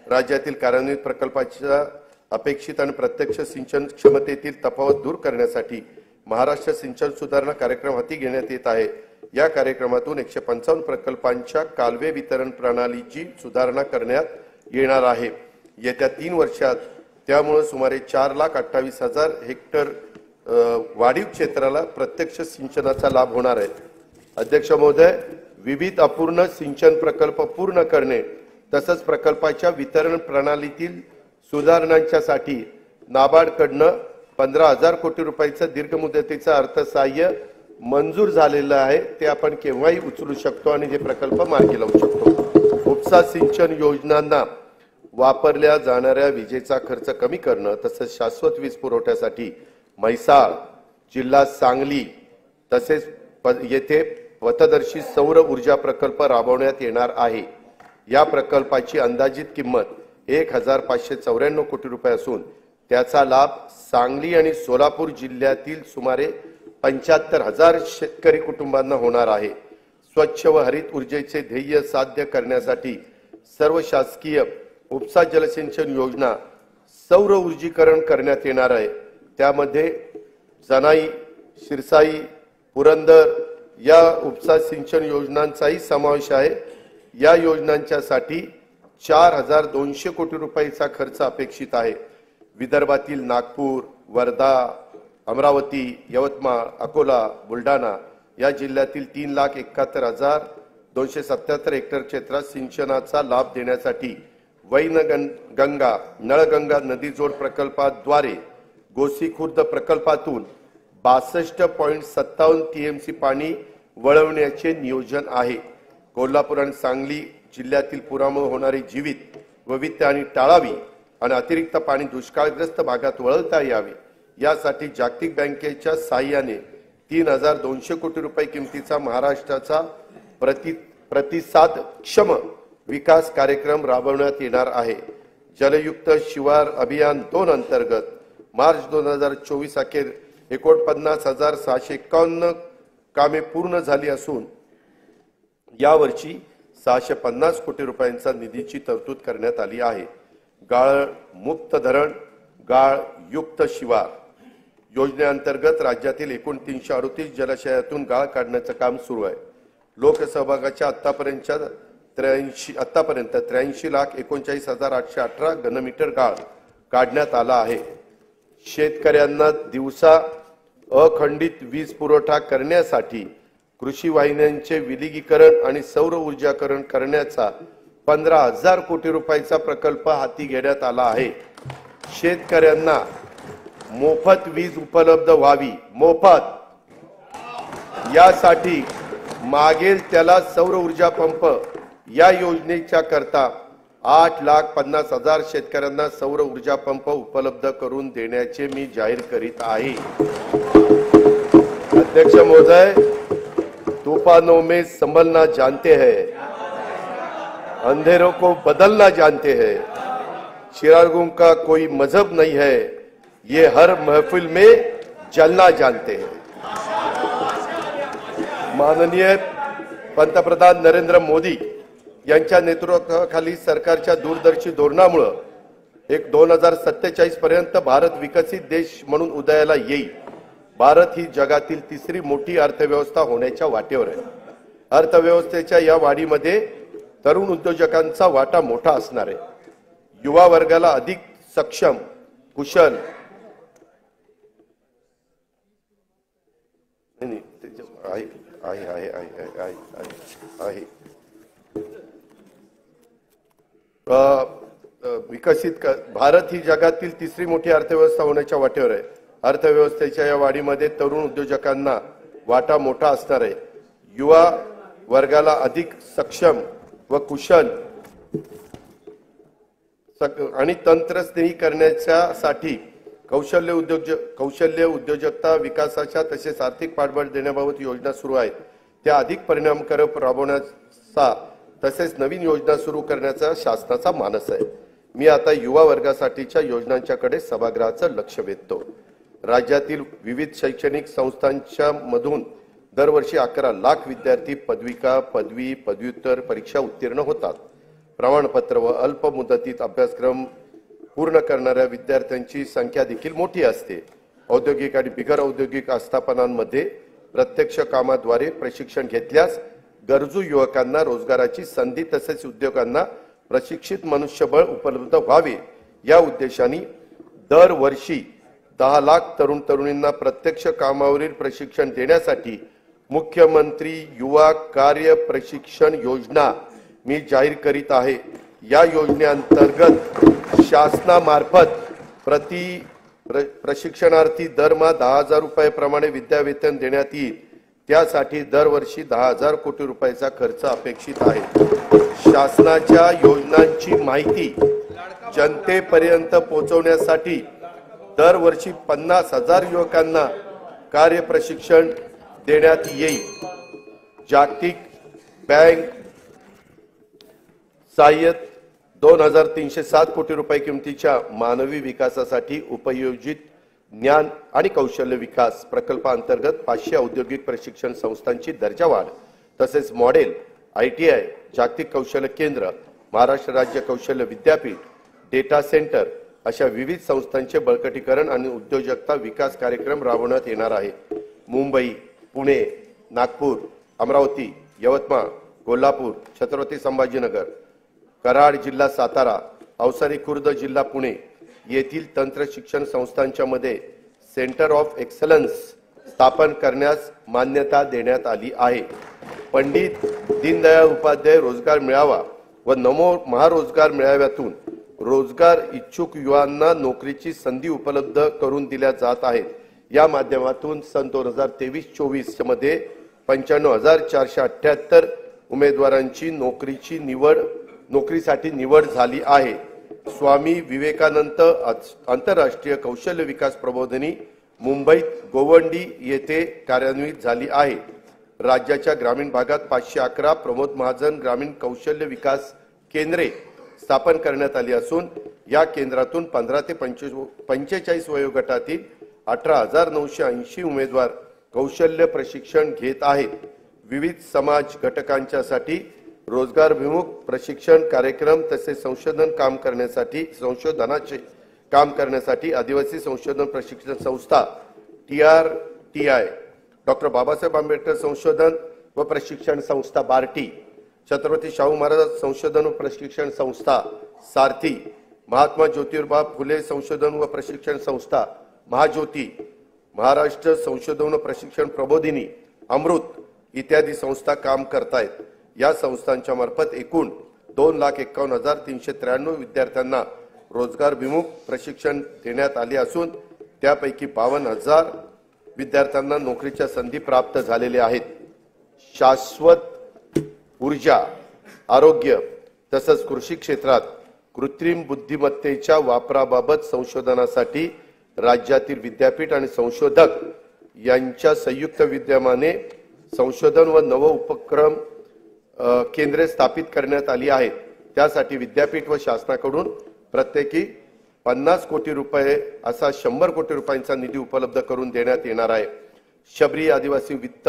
राज्यातील कार्यान्वित प्रकल्पाच्या अपेक्षित आणि प्रत्यक्ष सिंचन क्षमतेतील तफावत दूर करण्यासाठी महाराष्ट्र सिंचन सुधारणा कार्यक्रम हाती घेण्यात येत आहे। या कार्यक्रमातून 155 प्रकल्पांच्या कालवे वितरण प्रणालीची सुधारणा करण्यात येणार आहे। येत्या 3 वर्षात त्यामुळे सुमारे 4,28,000 हेक्टर वाढीव क्षेत्राला प्रत्यक्ष सिंचनाचा लाभ होणार आहे। अध्यक्ष महोदय, विविध अपूर्ण सिंचन प्रकल्प पूर्ण करणे तसंच प्रकल्पाच्या वितरण प्रणालीतील सुधारणांच्यासाठी नाबार्डकडून 15,000 कोटी रुपयाचं दीर्घ मुदतीचं अर्थसहाय्य मंजूर झालेलं आहे। ते आपण केव्हाही उचलू शकतो आणि हे प्रकल्प मार्गी लावू शकतो। उपसा सिंचन योजनांना वापरल्या जाणाऱ्या विजेचा खर्च कमी करणं तसंच शाश्वत वीज पुरवठ्यासाठी म्हैसाळ जिल्हा सांगली तसेच येथे पथदर्शी सौर ऊर्जा प्रकल्प राबवण्यात येणार आहे। या प्रकल्पाची अंदाजित किंमत 1,594 कोटी रुपये असून त्याचा लाभ सांगली आणि सोलापूर जिल्ह्यातील सुमारे 75,000 शेतकरी कुटुंबांना होणार आहे। स्वच्छ व हरित ऊर्जेचे ध्येय साध्य करण्यासाठी सर्व शासकीय उपसा जलसिंचन योजना सौर ऊर्जीकरण करण्यात येणार आहे। त्यामध्ये जनाई, शिरसाई, पुरंदर या उपसा सिंचन योजनांचाही समावेश आहे। या योजनांच्यासाठी 4,200 कोटी रुपयाचा खर्च अपेक्षित आहे। विदर्भातील नागपूर, वर्धा, अमरावती, यवतमाळ, अकोला, बुलढाणा या जिल्ह्यातील 3,71,277 हेक्टर क्षेत्रात सिंचनाचा लाभ देण्यासाठी वैनगंगा नळगंगा नदी जोड प्रकल्पाद्वारे गोसी खुर्द प्रकल्पातून 62.57 टीएमसी पाणी वळवण्याचे नियोजन आहे। कोल्हापूर आणि सांगली जिल्ह्यातील पुरामुळे होणारी जीवित वैविध्य आणि टाळावी आणि अतिरिक्त पाणी दुष्काळग्रस्त भागात वळवता यावे यासाठी जागतिक बँकेच्या सहाय्याने 3,200 कोटी रुपये किमतीचा महाराष्ट्राचा प्रतिसादक्षम विकास कार्यक्रम राबवण्यात येणार आहे। जलयुक्त शिवार अभियान 2 अंतर्गत मार्च 2024 अखेर 49,651 कामे पूर्ण झाली असून यावर्षी 650 कोटी रुपयांचा निधीची तरतूद करण्यात आली आहे। गाळ मुक्त धरण, गाळ युक्त शिवार योजनेअंतर्गत राज्यातील एकूण 338 जलाशयातून गाळ काढण्याचं काम सुरू आहे। लोकसहभागाच्या आतापर्यंत 83,39,818 घनमीटर गाळ काढण्यात आला आहे। शेतकऱ्यांना दिवसा अखंडित वीज पुरवठा करण्यासाठी कृषी वाहिन्यांचे विलगीकरण आणि सौर ऊर्जाकरण करण्याचा 15,000 कोटी रुपयाचा प्रकल्प हाती घेण्यात आला आहे। शेतकऱ्यांना मोफत वीज उपलब्ध व्हावी, मोफत यासाठी मागेल त्याला सौर ऊर्जा पंप या योजनेच्या करता 8,50,000 शेतकऱ्यांना सौर ऊर्जा पंप उपलब्ध करून देण्याचे मी जाहीर करीत आहे। अध्यक्ष महोदय, तूफानों में संभलना जानते हैं, अंधेरों को बदलना जानते हैं, चिरागों का कोई मजहब नहीं है, ये हर महफिल में जलना जानते हैं। माननीय पंतप्रधान नरेंद्र मोदी यांच्या नेतृत्वाखाली सरकारच्या दूरदर्शी धोरणामुळे 2047 पर्यंत भारत विकसित देश म्हणून उदयाला येईल। भारत ही जगातील 3री मोठी अर्थव्यवस्था होण्याच्या वाटेवर आहे। अर्थव्यवस्थेच्या या वाढीमध्ये तरुण उद्योजकांचा वाटा मोठा असणार आहे। युवा वर्गाला अधिक सक्षम, कुशल भारत ही जगातील 3री मोठी अर्थव्यवस्था होण्याच्या वाटेवर आहे। अर्थव्यवस्थेच्या या वाढीमध्ये तरुण उद्योजकांना वाटा मोठा असणार आहे। युवा वर्गाला अधिक सक्षम व कुशल आणि तंत्रस्नेही करण्यासाठी कौशल्य उद्योजकता विकासाच्या तसेच आर्थिक पाठबळ देण्याबाबत योजना सुरू आहेत। त्या अधिक परिणामकारक राबवण्याचा तसेच नवीन योजना सुरू करण्याचा शासनाचा मानस आहे। मी आता युवा वर्गासाठीच्या योजनांच्याकडे सभागृहाचं लक्ष वेधतो। राज्यातील विविध शैक्षणिक संस्थांच्या मधून दरवर्षी 11 लाख विद्यार्थी पदविका, पदवी, पदव्युत्तर परीक्षा उत्तीर्ण होतात। प्रमाणपत्र व अल्प मुदतीत अभ्यासक्रम पूर्ण करणाऱ्या विद्यार्थ्यांची संख्या देखील मोठी असते। औद्योगिक आणि बिगर औद्योगिक आस्थापनांमध्ये प्रत्यक्ष कामाद्वारे प्रशिक्षण घेतल्यास गरजू युवकांना रोजगाराची संधी तसेच उद्योगांना प्रशिक्षित मनुष्यबळ उपलब्ध व्हावे या उद्देशाने दरवर्षी 10 लाख तरुण तरुणींना प्रत्यक्ष कामावरील प्रशिक्षण देण्यासाठी मुख्यमंत्री युवा कार्य प्रशिक्षण योजना मी जाहीर करीत आहे। या योजनेअंतर्गत शासनामार्फत प्रशिक्षणार्थी दरमहा 10,000 रुपये प्रमाणे विद्यावेतन देण्यात येईल। त्यासाठी दरवर्षी 10,000 कोटी रुपयाचा खर्च अपेक्षित आहे। शासनाच्या योजनांची माहिती जनतेपर्यंत पोहोचवण्यासाठी दरवर्षी 50,000 युवकांना कार्य प्रशिक्षण देण्यात येईल। जागतिक बँक सहाय्यित 2,307 कोटी रुपये किमतीच्या मानवी विकासासाठी उपयोजित ज्ञान आणि कौशल्य विकास प्रकल्पाअंतर्गत 500 औद्योगिक प्रशिक्षण संस्थांची दर्जावाढ तसेच मॉडेल ITI जागतिक कौशल्य केंद्र महाराष्ट्र राज्य कौशल्य विद्यापीठ डेटा सेंटर अशा विविध संस्थांचे बळकटीकरण आणि उद्योजकता विकास कार्यक्रम राबवण्यात येणार आहे। मुंबई, पुणे, नागपूर, अमरावती, यवतमाळ, कोल्हापूर, छत्रपती संभाजीनगर, कराड जिल्हा सातारा, अवसारी खुर्द जिल्हा पुणे येथील तंत्र शिक्षण संस्थांच्या मध्ये सेंटर ऑफ एक्सलन्स स्थापन करण्यास मान्यता देण्यात आली आहे। पंडित दीनदयाळ उपाध्याय रोजगार मेळावा व नमो महारोजगार मेळाव्यातून रोजगार इच्छुक युवांना नोकरीची संधी उपलब्ध करून दिल्या जात आहेत। या माध्यमातून सन 2023-24 मध्ये 95,478 उमेदवारांची नोकरीसाठी निवड झाली आहे। स्वामी विवेकानंद आंतरराष्ट्रीय कौशल्य विकास प्रबोधिनी मुंबईत गोवंडी येथे कार्यान्वित झाली आहे। राज्याच्या ग्रामीण भागात 511 प्रमोद महाजन ग्रामीण कौशल्य विकास केंद्रे स्थापन करण्यात आली असून या केंद्रातून 15 ते 45 वयोगटातील 18,980 उमेदवार कौशल्य प्रशिक्षण घेत आहेत। विविध समाज घटकांच्यासाठी रोजगारभिमुख प्रशिक्षण कार्यक्रम तसेच संशोधनाचे काम करण्यासाठी आदिवासी संशोधन प्रशिक्षण संस्था TRTI, डॉक्टर बाबासाहेब आंबेडकर संशोधन व प्रशिक्षण संस्था बार्टी, छत्रपती शाहू महाराज संशोधन व प्रशिक्षण संस्था सारथी, महात्मा ज्योतिबा फुले संशोधन व प्रशिक्षण संस्था महाज्योती, महाराष्ट्र संशोधन व प्रशिक्षण प्रबोधिनी अमृत इत्यादी संस्था काम करतायत। या संस्थांच्या मार्फत एकूण 2,51,393 विद्यार्थ्यांना रोजगारभिमुख प्रशिक्षण देण्यात आले असून त्यापैकी 52,000 विद्यार्थ्यांना नोकरीच्या संधी प्राप्त झालेल्या आहेत। शाश्वत ऊर्जा, आरोग्य तसंच कृषी क्षेत्रात कृत्रिम बुद्धिमत्तेच्या वापराबाबत संशोधनासाठी राज्यातील विद्यापीठ आणि संशोधक यांच्या संयुक्त विद्यमाने संशोधन व नव उपक्रम केंद्रे स्थापित करण्यात आली आहेत। त्यासाठी विद्यापीठ व शासनाकडून प्रत्येकी 50 कोटी रुपये असा 100 कोटी रुपयांचा निधी उपलब्ध करून देण्यात येणार आहे। शबरी आदिवासी वित्त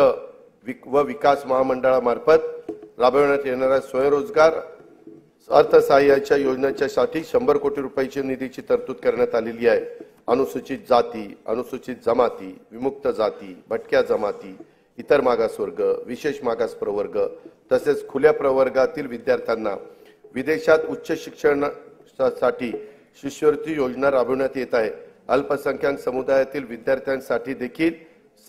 व विकास महामंडळामार्फत राबवण्यात येणाऱ्या स्वयंरोजगार अर्थसहाय्याच्या योजनेच्यासाठी 100 कोटी रुपयाची निधीची तरतूद करण्यात आलेली आहे। अनुसूचित जाती, अनुसूचित जमाती, विमुक्त जाती, भटक्या जमाती, इतर मागासवर्ग, विशेष मागास प्रवर्ग तसेच खुल्या प्रवर्गातील विद्यार्थ्यांना विदेशात उच्च शिक्षणासाठी शिष्यवृत्ती योजना राबवण्यात येत आहे। अल्पसंख्याक समुदायातील विद्यार्थ्यांसाठी देखील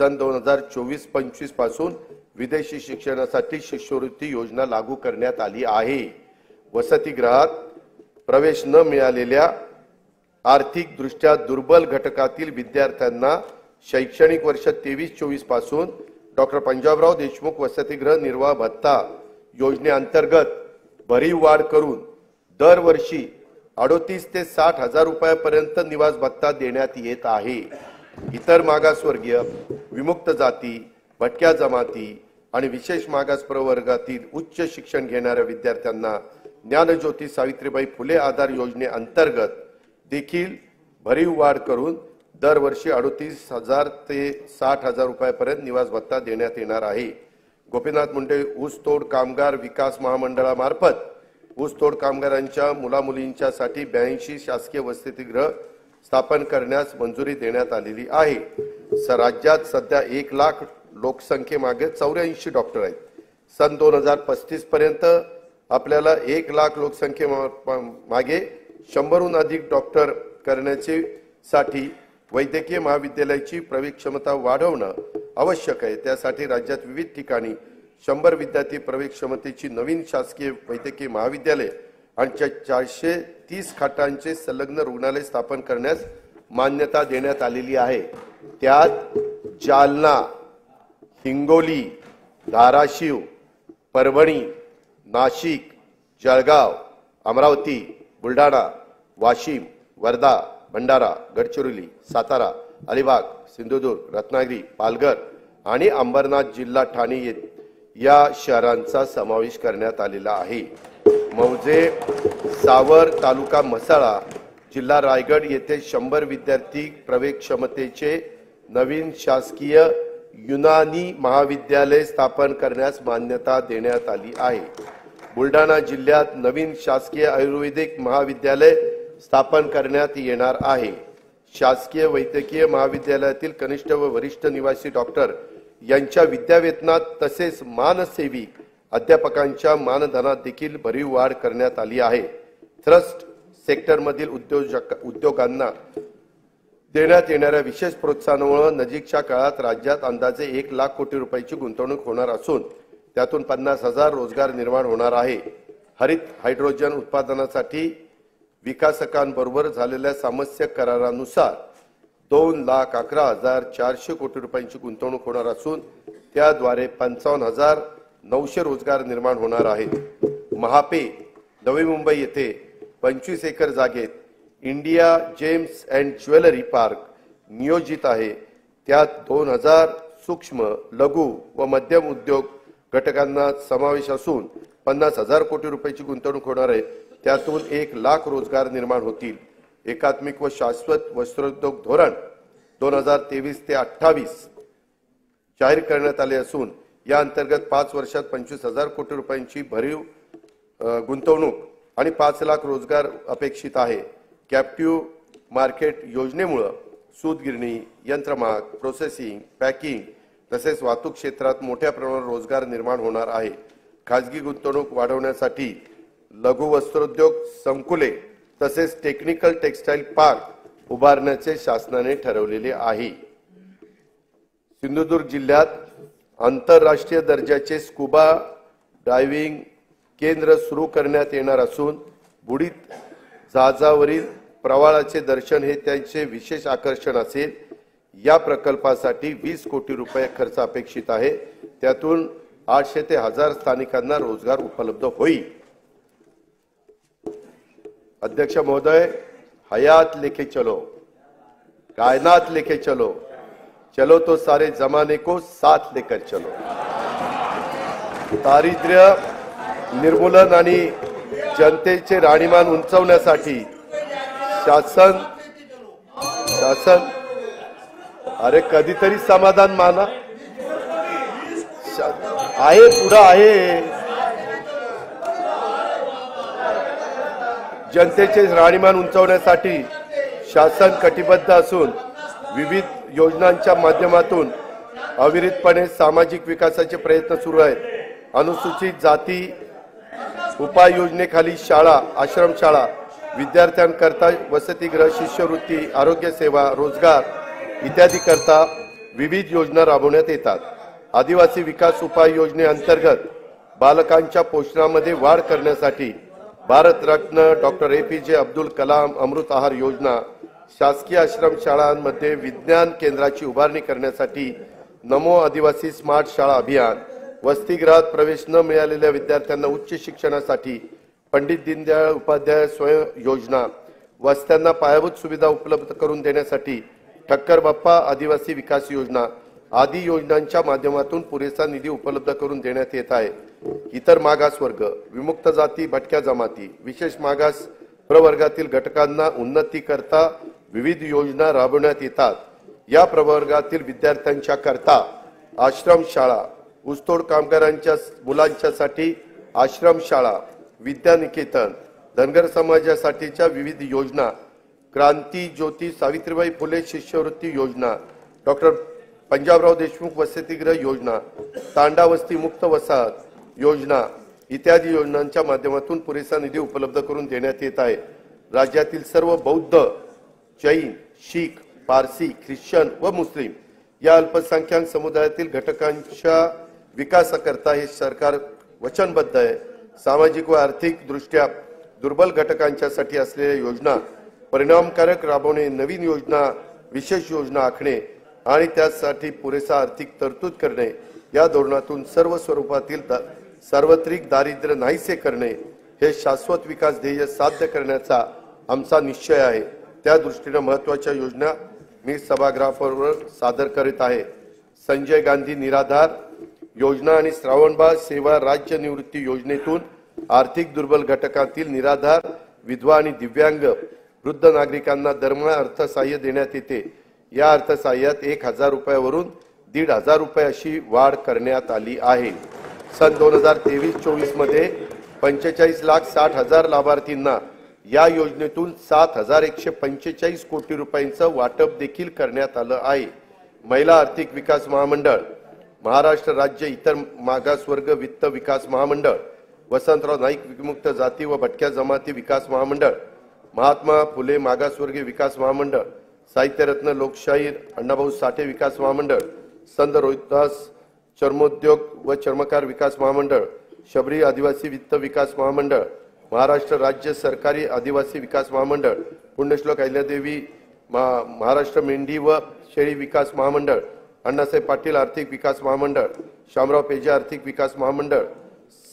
सन 2024-25 पासून विदेशी शिक्षणासाठी शिष्यवृत्ती योजना लागू करण्यात आली आहे। वसतिगृहात प्रवेश न मिळालेल्या आर्थिक दृष्ट्या दुर्बल घटकातील विद्यार्थ्यांना शैक्षणिक वर्ष 23-24 पासून डॉक्टर पंजाबराव देशमुख वसतिगृह निर्वाह भत्ता योजनेअंतर्गत भरीव वाढ करून दरवर्षी 38 ते 60,000 रुपयापर्यंत निवास भत्ता देण्यात येत आहे। इतर मागासवर्गीय, विमुक्त जाती, भटक्या जमाती आणि विशेष मागास प्रवर्गातील उच्च शिक्षण घेणाऱ्या विद्यार्थ्यांना ज्ञानज्योती सावित्रीबाई फुले आधार योजनेअंतर्गत देखील भरीव वाढ करून दरवर्षी 38,000 ते 60,000 रुपयापर्यंत निवास भत्ता देण्यात येणार आहे। गोपीनाथ मुंडे ऊसतोड कामगार विकास महामंडळामार्फत ऊसतोड कामगारांच्या मुलामुलींच्यासाठी 82 शासकीय वसतिगृह स्थापन करण्यास मंजुरी देण्यात आलेली आहे. राज्यात सध्या 1 लाख लोकसंख्येमागे 84 डॉक्टर आहेत. सन 2035 पर्यंत आपल्याला 1 लाख लोकसंख्येमागे 100हून अधिक डॉक्टर करण्याचे साठी वैद्यकीय महाविद्यालयाची प्रवेश क्षमता वाढवणं आवश्यक आहे. त्यासाठी राज्यात विविध ठिकाणी 100 विद्यार्थी प्रवेश क्षमतेची नवीन शासकीय वैद्यकीय महाविद्यालय आणि 430 खाटांचे संलग्न रुग्णालय स्थापन करण्यास मान्यता देण्यात आलेली आहे. त्यात जालना, हिंगोली, धाराशिव, परभणी, नाशिक, जळगाव, अमरावती, बुलढाणा, वाशिम, वर्धा, भंडारा, गडचिरोली, सातारा, अलिबाग, सिंधुदुर्ग, रत्नागिरी, पालघर आणि अंबरनाथ जिल्हा ठाणे या शहरांचा समावेश करण्यात आलेला आहे. मौजे, सावर, तालुका म्हसळा, जिल्हा रायगड येथे 100 विद्यार्थी प्रवेश क्षमतेचे नवीन शासकीय युनानी महाविद्यालय स्थापन करण्यास मान्यता देण्यात आली आहे. बुलढाणा जिल्ह्यात नवीन शासकीय आयुर्वेदिक महाविद्यालय स्थापन करण्यात येणार आहे. शासकीय वैद्यकीय महाविद्यालयातील कनिष्ठ व वरिष्ठ निवासी डॉक्टर यांच्या विद्यावेतनात तसेच मानसेवी अध्यापकांच्या मानधनात देखील भरीव वाढ करण्यात आली आहे. ट्रस्ट सेक्टरमधील उद्योगांना देण्यात येणाऱ्या विशेष प्रोत्साहनामुळे नजीकच्या काळात राज्यात अंदाजे 1 लाख कोटी रुपयाची गुंतवणूक होणार असून त्यातून 50,000 रोजगार निर्माण होणार आहे. हरित हायड्रोजन उत्पादनासाठी विकासकांबरोबर झालेल्या सामंजस्य करारानुसार 2,11,400 कोटी रुपयांची गुंतवणूक होणार असून त्याद्वारे 55,900 रोजगार निर्माण होणार आहेत. महापे नवी मुंबई येथे 25 एकर जागेत India gems and jewellery park नियोजित आहे. त्यात 2,000 सूक्ष्म, लघु व मध्यम उद्योग घटकांना समावेश असून 50,000 कोटी रुपयाची गुंतवणूक होणार आहे. त्यातून 1 लाख रोजगार निर्माण होतील. एकात्मिक व शाश्वत वस्त्रोद्योग धोरण 2023 ते 28 जाहीर करण्यात आले असून या अंतर्गत 5 वर्षात 25,000 कोटी रुपयांची भरीव गुंतवणूक आणि 5 लाख रोजगार अपेक्षित आहे. कॅप्टिव्ह मार्केट योजनेमुळे सूतगिरणी, यंत्रमाग, प्रोसेसिंग, पॅकिंग तसेच वाहतूक क्षेत्रात मोठ्या प्रमाणात रोजगार निर्माण होणार आहे. खाजगी गुंतवणूक वाढवण्यासाठी लघु वस्त्रोद्योग संकुले तसेच टेक्निकल टेक्सटाईल पार्क उभारण्याचे शासनाने ठरवलेले आहे. सिंधुदुर्ग जिल्ह्यात आंतरराष्ट्रीय दर्जाचे स्कुबा डायव्हिंग केंद्र सुरू करण्यात येणार असून बुडीत जहाजावरील प्रवाळाचे दर्शन हे त्यांचे विशेष आकर्षण असेल. या प्रकल्पासाठी 20 कोटी रुपये खर्च अपेक्षित आहे. त्यातून 800 ते 1000 स्थानिकांना रोजगार उपलब्ध होईल. अध्यक्ष महोदय, हयात लेके चलो, कायनात लेके चलो, चलो तो सारे जमाने को साथ लेकर चलो. दारिद्र्य निर्मूलन आणि जनतेचे राहणीमान उंचावण्यासाठी शासन अरे कधीतरी समाधान माना. आहे पुढे आहे. जनतेचे राहणीमान उंचावण्यासाठी शासन कटिबद्ध असून विविध योजनांच्या माध्यमातून अविरतपणे सामाजिक विकासाचे प्रयत्न सुरू आहेत. अनुसूचित जाती उपाययोजनेखाली शाळा, आश्रमशाळा, विद्यार्थ्यांकरता वसतिगृह, शिष्यवृत्ती, आरोग्य सेवा, रोजगार इत्यादी करता विविध योजना राबवण्यात येतात. आदिवासी विकास उपाय योजनेअंतर्गत बालकांच्या पोषणामध्ये वाढ करण्यासाठी भारतरत्न डॉक्टर APJ अब्दुल कलाम अमृत आहार योजना, शासकीय आश्रमशाळांमध्ये विज्ञान केंद्राची उभारणी करण्यासाठी नमो आदिवासी स्मार्ट शाळा अभियान, वसतिगृहात प्रवेश न मिळालेल्या विद्यार्थ्यांना उच्च शिक्षणासाठी पंडित दीनदयाळ उपाध्याय स्वयं योजना, वस्त्यांना पायाभूत सुविधा उपलब्ध करून देण्यासाठी ठक्कर बाप्पा आदिवासी विकास योजना आदी योजनांच्या माध्यमातून पुरेसा निधी उपलब्ध करून देण्यात येत आहे. इतर मागासवर्ग, विमुक्त जाती, भटक्या जमाती, विशेष मागास प्रवर्गातील घटकांना उन्नती करता विविध योजना राबवण्यात येतात. या प्रवर्गातील विद्यार्थ्यांच्या करता आश्रमशाळा, ऊसतोड कामगारांच्या मुलांच्यासाठी आश्रमशाळा, विद्यानिकेतन, धनगर समाजासाठीच्या विविध योजना क्रांती ज्योती सावित्रीबाई फुले शिष्यवृत्ती योजना, डॉक्टर पंजाबराव देशमुख वसतिगृह योजना, तांडा वस्ती मुक्त वसाहत योजना इत्यादी योजनांच्या माध्यमातून पुरेसा निधी उपलब्ध करून देण्यात येत आहे। राज्यातील सर्व बौद्ध, जैन, शीख, पारसी, ख्रिश्चन व मुस्लिम या अल्पसंख्याक समुदायातील घटकांच्या विकासाकरता हे सरकार वचनबद्ध आहे। सामाजिक व आर्थिक दृष्ट्या दुर्बल घटकांच्यासाठी असलेल्या योजना परिणामकारक राबवणे, नवीन योजना, विशेष योजना आखणे आणि त्यासाठी पुरेसा आर्थिक तरतूद करणे या धोरणातून सर्व स्वरूपातील सार्वत्रिक दारिद्र्य नाहीसे करणे हे शाश्वत विकास ध्येय साध्य करण्याचा आमचा निश्चय आहे। त्या दृष्टीने महत्त्वाच्या योजना मी सभागृहावर सादर करीत आहे। संजय गांधी निराधार योजना आणि श्रावणबाळ सेवा राज्य निवृत्ती योजनेतून आर्थिक दुर्बल घटकातील निराधार, विधवा आणि दिव्यांग वृद्ध नागरिकांना दरमहा अर्थसहाय्य देण्यात येते। या अर्थसहाय्यात 1000 रुपयावरून 1500 रुपये अशी वाढ करण्यात आली आहे। सन 2023-24 मध्ये 45,60,000 लाभार्थींना या योजनेतून 7,145 कोटी रुपयांचं वाटप देखील करण्यात आलं आहे। महिला आर्थिक विकास महामंडळ, महाराष्ट्र राज्य इतर मागासवर्ग वित्त विकास महामंडळ, वसंतराव नाईक विमुक्त जाती व भटक्या जमाती विकास महामंडळ, महात्मा फुले मागासवर्गीय विकास महामंडळ, साहित्यरत्न लोकशाहीर अण्णाभाऊ साठे विकास महामंडळ, संत रोहिदास चर्मोद्योग व चर्मकार विकास महामंडळ, शबरी आदिवासी वित्त विकास महामंडळ, महाराष्ट्र राज्य सरकारी आदिवासी विकास महामंडळ, पुण्यश्लोक अहिल्यादेवी महाराष्ट्र मेंढी व शेळी विकास महामंडळ, अण्णासाहेब पाटील आर्थिक विकास महामंडळ, शामराव पेजे आर्थिक विकास महामंडळ,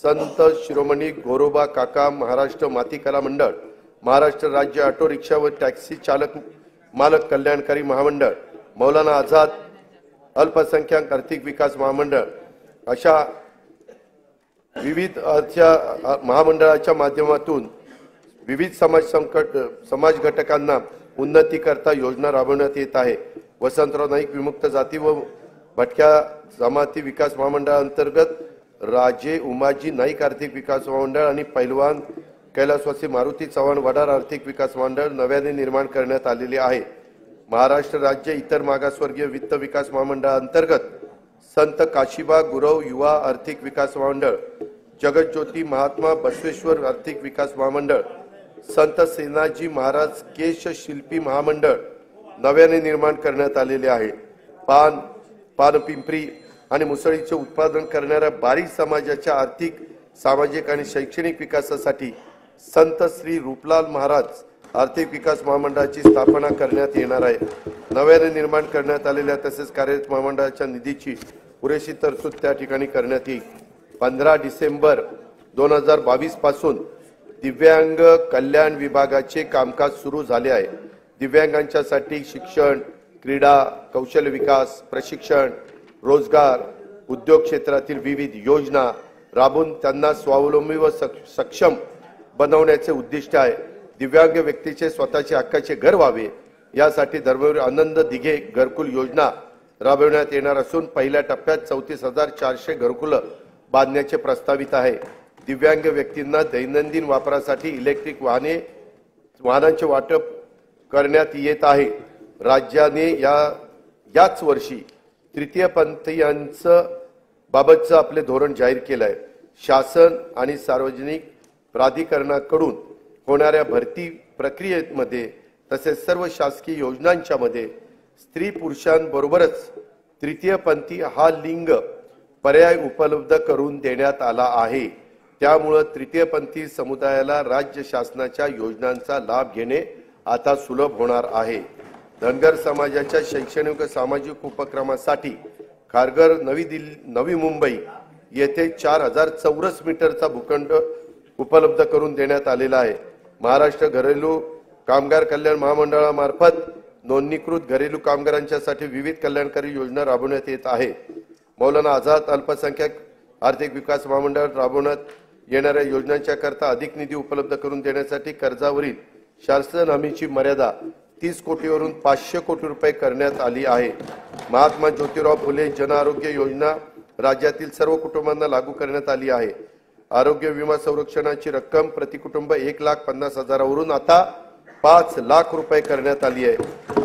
संत शिरोमणी गोरोबा काका महाराष्ट्र माती कला मंडळ, महाराष्ट्र राज्य ऑटो रिक्षा व टॅक्सी चालक मालक कल्याणकारी महामंडळ, मौलाना आझाद अल्पसंख्याक आर्थिक विकास महामंडळ अशा विविध महामंडळाच्या माध्यमातून विविध समाज घटकांना उन्नती करता योजना राबवण्यात येत आहे। वसंतराव नाईक विमुक्त जाती व भटक्या जमाती विकास महामंडळांतर्गत राजे उमाजी नाईक आर्थिक विकास महामंडळ आणि पैलवान कैलासवासी मारुती चव्हाण वडार आर्थिक विकास महामंडळ नव्याने निर्माण करण्यात आलेले आहे। महाराष्ट्र राज्य इतर मागासवर्गीय वित्त विकास महामंडळांतर्गत संत काशीबा गुरव युवा आर्थिक विकास महामंडळ, जगज्योती महात्मा बसवेश्वर आर्थिक विकास महामंडळ, संत सेनाजी महाराज केश शिल्पी महामंडळ नव्याने निर्माण करण्यात आलेले आहे। पानपिंपरी आणि मुसळीचे उत्पादन करणाऱ्या बारी समाजाच्या आर्थिक, सामाजिक आणि शैक्षणिक विकासासाठी संत श्री रूपलाल महाराज आर्थिक विकास महामंडळाची स्थापना करण्यात येणार आहे। नव्याने निर्माण करण्यात आलेल्या तसेच कार्यरत महामंडळाच्या निधीची पुरेशी तरतूद त्या ठिकाणी करण्यात येईल। 15 डिसेंबर 2022 पासून दिव्यांग कल्याण विभागाचे कामकाज सुरू झाले आहे। दिव्यांगांच्यासाठी शिक्षण, क्रीडा, कौशल्य विकास, प्रशिक्षण, रोजगार, उद्योग क्षेत्रातील विविध योजना राबवून त्यांना स्वावलंबी व सक्षम बनवण्याचे उद्दिष्ट आहे। दिव्यांग व्यक्तीचे स्वतःचे हक्काचे घर व्हावे यासाठी धर्मवीर आनंद दिघे घरकुल योजना राबवण्यात येणार असून पहिल्या टप्प्यात 34,400 घरकुलं बांधण्याचे प्रस्तावित आहे। दिव्यांग व्यक्तींना दैनंदिन वापरासाठी इलेक्ट्रिक वाहनांचे वाटप करण्यात येत आहे। राज्याने याच वर्षी तृतीयपंथीयांचं बाबतचं आपले धोरण जाहीर केलं आहे। शासन आणि सार्वजनिक प्राधिकरणाकडून होणाऱ्या भरती प्रक्रियेमध्ये तसेच सर्व शासकीय योजनांच्या मध्ये स्त्री पुरुषांबरोबरच तृतीयपंथी हा लिंग पर्याय उपलब्ध करून देण्यात आला आहे। त्यामुळे तृतीयपंथी समुदायाला राज्य शासनाच्या योजनांचा लाभ घेणे आता सुलभ होणार आहे। धनगर समाजाच्या शैक्षणिक व सामाजिक उपक्रमासाठी खारघर नवी मुंबई येथे 4000 चौरस मीटरचा भूखंड उपलब्ध करून देण्यात आलेला आहे। महाराष्ट्र घरेलू कामगार कल्याण महामंडळामार्फत नोंदणीकृत घरेलू कामगारांच्यासाठी विविध कल्याणकारी योजना राबवण्यात येत आहे। मौलाना आझाद अल्पसंख्याक आर्थिक विकास महामंडळ राबवण्यात येणाऱ्या योजनांच्या करता अधिक निधी उपलब्ध करून देण्यासाठी कर्जावरील शासन हमीची मर्यादा 30 कोटीवरून 500 कोटी रुपये करण्यात आली आहे। महात्मा ज्योतिराव फुले जन आरोग्य योजना राज्यातील सर्व कुटुंबांना लागू करण्यात आली आहे। आरोग्य विमा संरक्षणाची रक्कम प्रति कुटुंब 1,50,000 वरून आता 5 लाख रुपये करण्यात आली आहे।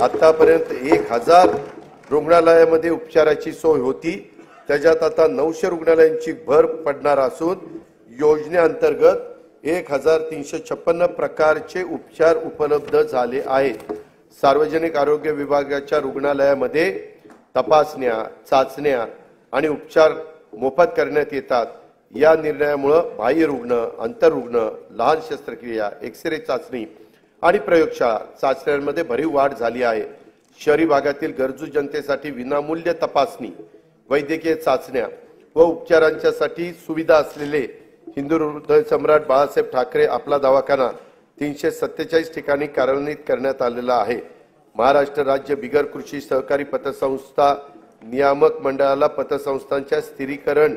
आतापर्यंत 1000 रुग्णालयामध्ये उपचाराची सोय होती, त्याच्यात आता 900 रुग्णालयांची भर पडणार असून योजनेअंतर्गत 1356 प्रकारचे उपचार उपलब्ध झाले आहेत। सार्वजनिक आरोग्य विभागाच्या रुग्णालयामध्ये तपासण्या, चाचण्या आणि उपचार मोफत करण्यात येतात। या निर्णयामुळे बाह्य रुग्ण, अंतरुग्ण, लहान शस्त्रक्रिया, एक्सरे चाचणी आणि प्रयोगशाळा चाचण्यांमध्ये भरीव वाढ झाली आहे। शहरी भागातील गरजू जनतेसाठी विनामूल्य तपासणी, वैद्यकीय चाचण्या व उपचारांच्यासाठी सुविधा असलेले हिंदू हृदय सम्राट बाळासाहेब ठाकरे आपला दवाखाना 347 ठिकाणी कार्यान्वित करण्यात आलेला आहे। महाराष्ट्र राज्य बिगर कृषी सहकारी पतसंस्था नियामक मंडळाला पतसंस्थांच्या स्थिरीकरण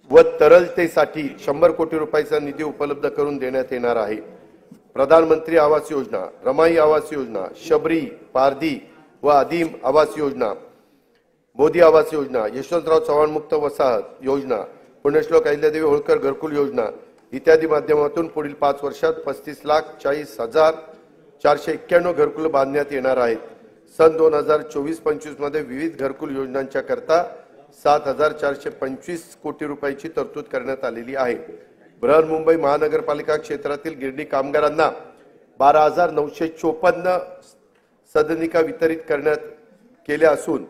व तरलतेसाठी 100 कोटी रुपयांचा निधी उपलब्ध करून देण्यात येणार आहे। प्रधानमंत्री आवास योजना, रमाई आवास योजना, शबरी, पारधी व आदिम आवास योजना, मोदी आवास योजना, यशवंतराव चव्हाण मुक्त वसाहत योजना, पुण्यश्लोक अहिल्यादेवी होळकर घरकुल योजना इत्यादी माध्यमातून पुढील 5 वर्षात 35,40,491 घरकुल बांधण्यात येणार आहेत। सन 2024-25 मध्ये विविध घरकुल योजनांच्या करता 7,425 कोटी रुपयांची तरतूद करण्यात आलेली आहे। बृहन्मुंबई महानगरपालिका क्षेत्रातील गिरणी कामगारांना 12,954 सदनिका वितरित करण्यात केल्या असून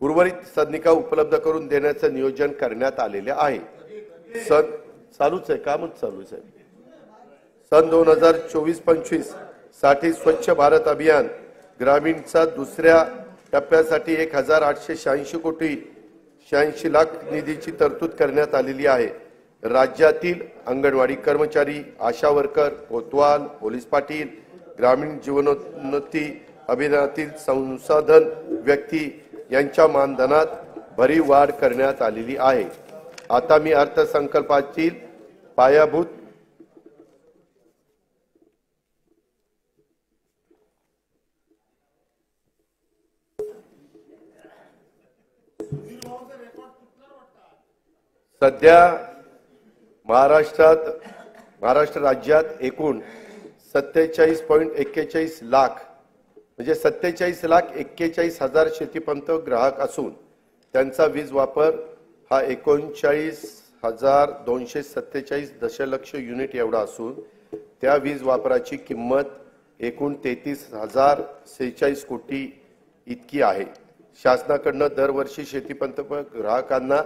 उर्वरित सदनिका उपलब्ध करून देण्याचे नियोजन करण्यात आलेले आहे। सन 2024-25 साठी स्वच्छ भारत अभियान ग्रामीणचा दुसऱ्या टप्प्यासाठी 1,886 कोटी 86 लाख निधीची तरतूद करण्यात आलेली आहे। राज्यातील अंगणवाडी कर्मचारी, आशा वर्कर, कोतवाल, पोलीस पाटील, ग्रामीण जीवनोन्नती अभियानातील संसाधन व्यक्ती यांच्या मानधनात भरीव वाढ करण्यात आलेली आहे। आता मी अर्थसंकल्पातील पायाभूत सध्या महाराष्ट्र राज्यात एकूण 47.41 लाख म्हणजे 47,41,000 शेतीपंप ग्राहक असून त्यांचा वीज वापर हा 39,247 दशलक्ष युनिट एवढा असून त्या वीज वापराची किंमत एकूण 33,046 कोटी इतकी आहे। शासनाकडून दरवर्षी शेतीपंप ग्राहकांना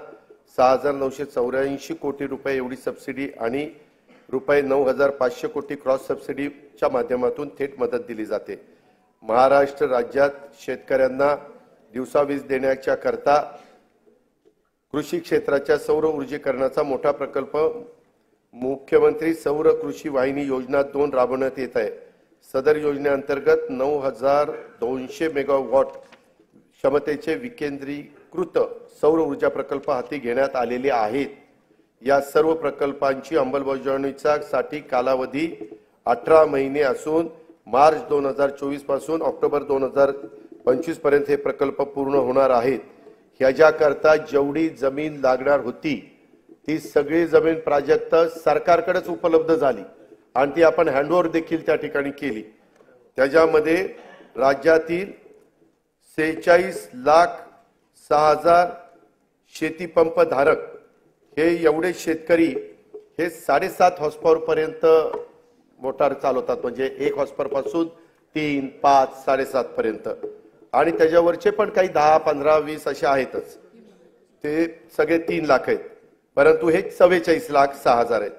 6,984 कोटी रुपये एवढी सबसिडी आणि रुपये 9,500 कोटी क्रॉस सबसिडीच्या माध्यमातून थेट मदत दिली जाते। महाराष्ट्र राज्यात शेतकऱ्यांना दिवसा वीज देण्याच्या करता कृषी क्षेत्राच्या सौर ऊर्जीकरणाचा मोठा प्रकल्प मुख्यमंत्री सौर कृषी वाहिनी योजना 2 राबवण्यात येत आहे। सदर योजनेअंतर्गत 9,200 मेगावॉट क्षमतेचे विकेंद्रीकृत सौर ऊर्जा प्रकल्प हाती घेण्यात आलेले आहेत। या सर्व प्रकल्पांची अंमलबजावणीचा साठी कालावधी 18 महिने असून मार्च 2024 पासून ऑक्टोबर 2025 पर्यंत हे प्रकल्प पूर्ण होणार आहेत। ह्याच्याकरता जेवढी जमीन लागणार होती ती सगळी जमीन प्राजक्त सरकारकडेच उपलब्ध झाली आणि ती आपण हँडओव्हर देखील त्या ठिकाणी केली। त्याच्यामध्ये राज्यातील 46,06,000 शेतीपंप धारक हे एवढे शेतकरी हे 7.5 हॉर्सपॉवर पर्यंत मोटार चालवतात, म्हणजे 1 हॉर्सपॉवर पासून 3, 5, 7.5 पर्यंत आणि त्याच्यावरचे पण काही 10, 15, 20 असे आहेतच। ते सगळे 3 लाख आहेत, परंतु हे 44,06,000 आहेत।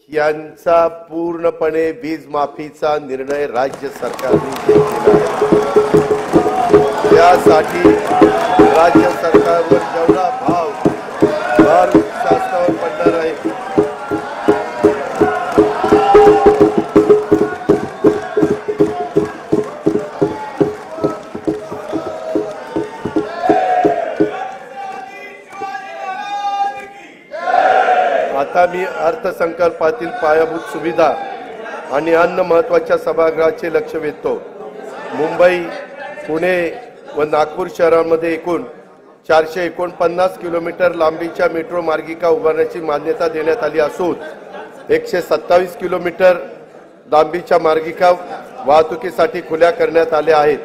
यांचा पूर्णपणे वीज माफीचा निर्णय राज्य सरकारने घेतलेला आहे। यासाठी राज्य सरकारवर जेवढा भार शासनावर पडणार आहे आता मी अर्थसंकल्पातील पायाभूत सुविधा आणि अन्य महत्त्वाच्या सभागृहाचे लक्ष वेधतो। मुंबई, पुणे व नागपूर शहरांमध्ये एकूण 449 किलोमीटर लांबीच्या मेट्रो मार्गिका उभारण्याची मान्यता देण्यात आली असून 127 किलोमीटर लांबीच्या मार्गिका वाहतुकीसाठी खुल्या करण्यात आल्या आहेत।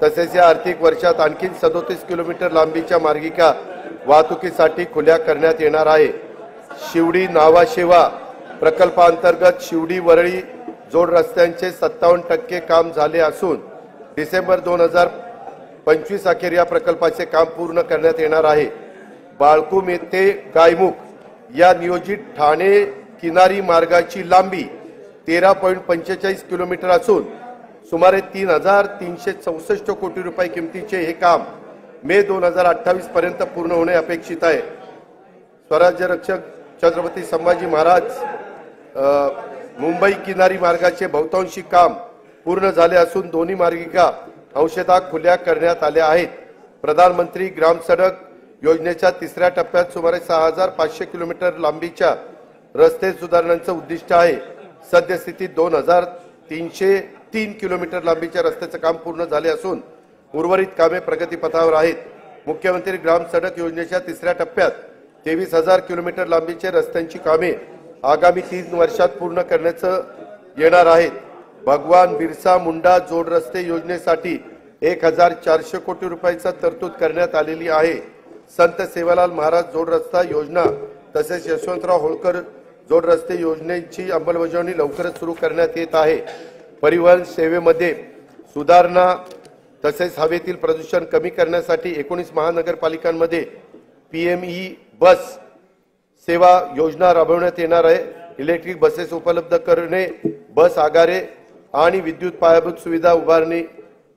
तसेच या आर्थिक वर्षात आणखी 37 किलोमीटर लांबीच्या मार्गिका वाहतुकीसाठी खुल्या करण्यात येणार आहे। शिवडी नावाशेवा प्रकल्पांतर्गत शिवडी वरळी जोड रस्त्यांचे 57% काम झाले असून डिसेंबर 2025 अखेर या प्रकल्पाचे काम पूर्ण करण्यात येणार आहे। बाळकुम येथे गायमुख या नियोजित ठाणे किनारी मार्गाची लांबी 13.45 किलोमीटर असून सुमारे 3,364 कोटी रुपये किमतीचे हे काम मे 2028 पर्यंत पूर्ण होणे अपेक्षित आहे। स्वराज्य रक्षक छत्रपती संभाजी महाराज मुंबई किनारी मार्गाचे बहुतांशी काम पूर्ण झाले असून दोन्ही मार्गिका अंशतः खुल्या करण्यात आल्या आहेत। प्रधानमंत्री ग्राम सडक योजनेच्या तिसऱ्या टप्प्यात सुमारे 6,500 किलोमीटर लांबीच्या रस्ते सुधारणांचे उद्दिष्ट आहे। सद्यस्थितीत 2,303 किलोमीटर लांबीच्या रस्त्याचे काम पूर्ण झाले असून उर्वरित कामे प्रगतीपथावर आहेत। मुख्यमंत्री ग्राम सडक योजनेच्या तिसऱ्या टप्प्यात 23,000 किलोमीटर लांबीचे रस्त्यांची कामे आगामी 3 वर्षात पूर्ण करण्यात येणार आहेत। भगवान बिरसा मुंडा जोड रस्ते योजनेसाठी 1,400 कोटी रुपयाचा तरतूद करण्यात आलेली आहे। संत सेवालाल महाराज जोड रस्ता योजना तसेच यशवंतराव होळकर जोड रस्ते योजनेची अंमलबजावणी लवकरच सुरू करण्यात येत आहे। परिवहन सेवेमध्ये सुधारणा तसेच हवेतील प्रदूषण कमी करण्यासाठी 19 महानगरपालिकांमध्ये PME बस सेवा योजना राबवण्यात येणार आहे। इलेक्ट्रिक बसेस उपलब्ध करणे, बस आगारे आणि विद्युत पायाभूत सुविधा उभारणे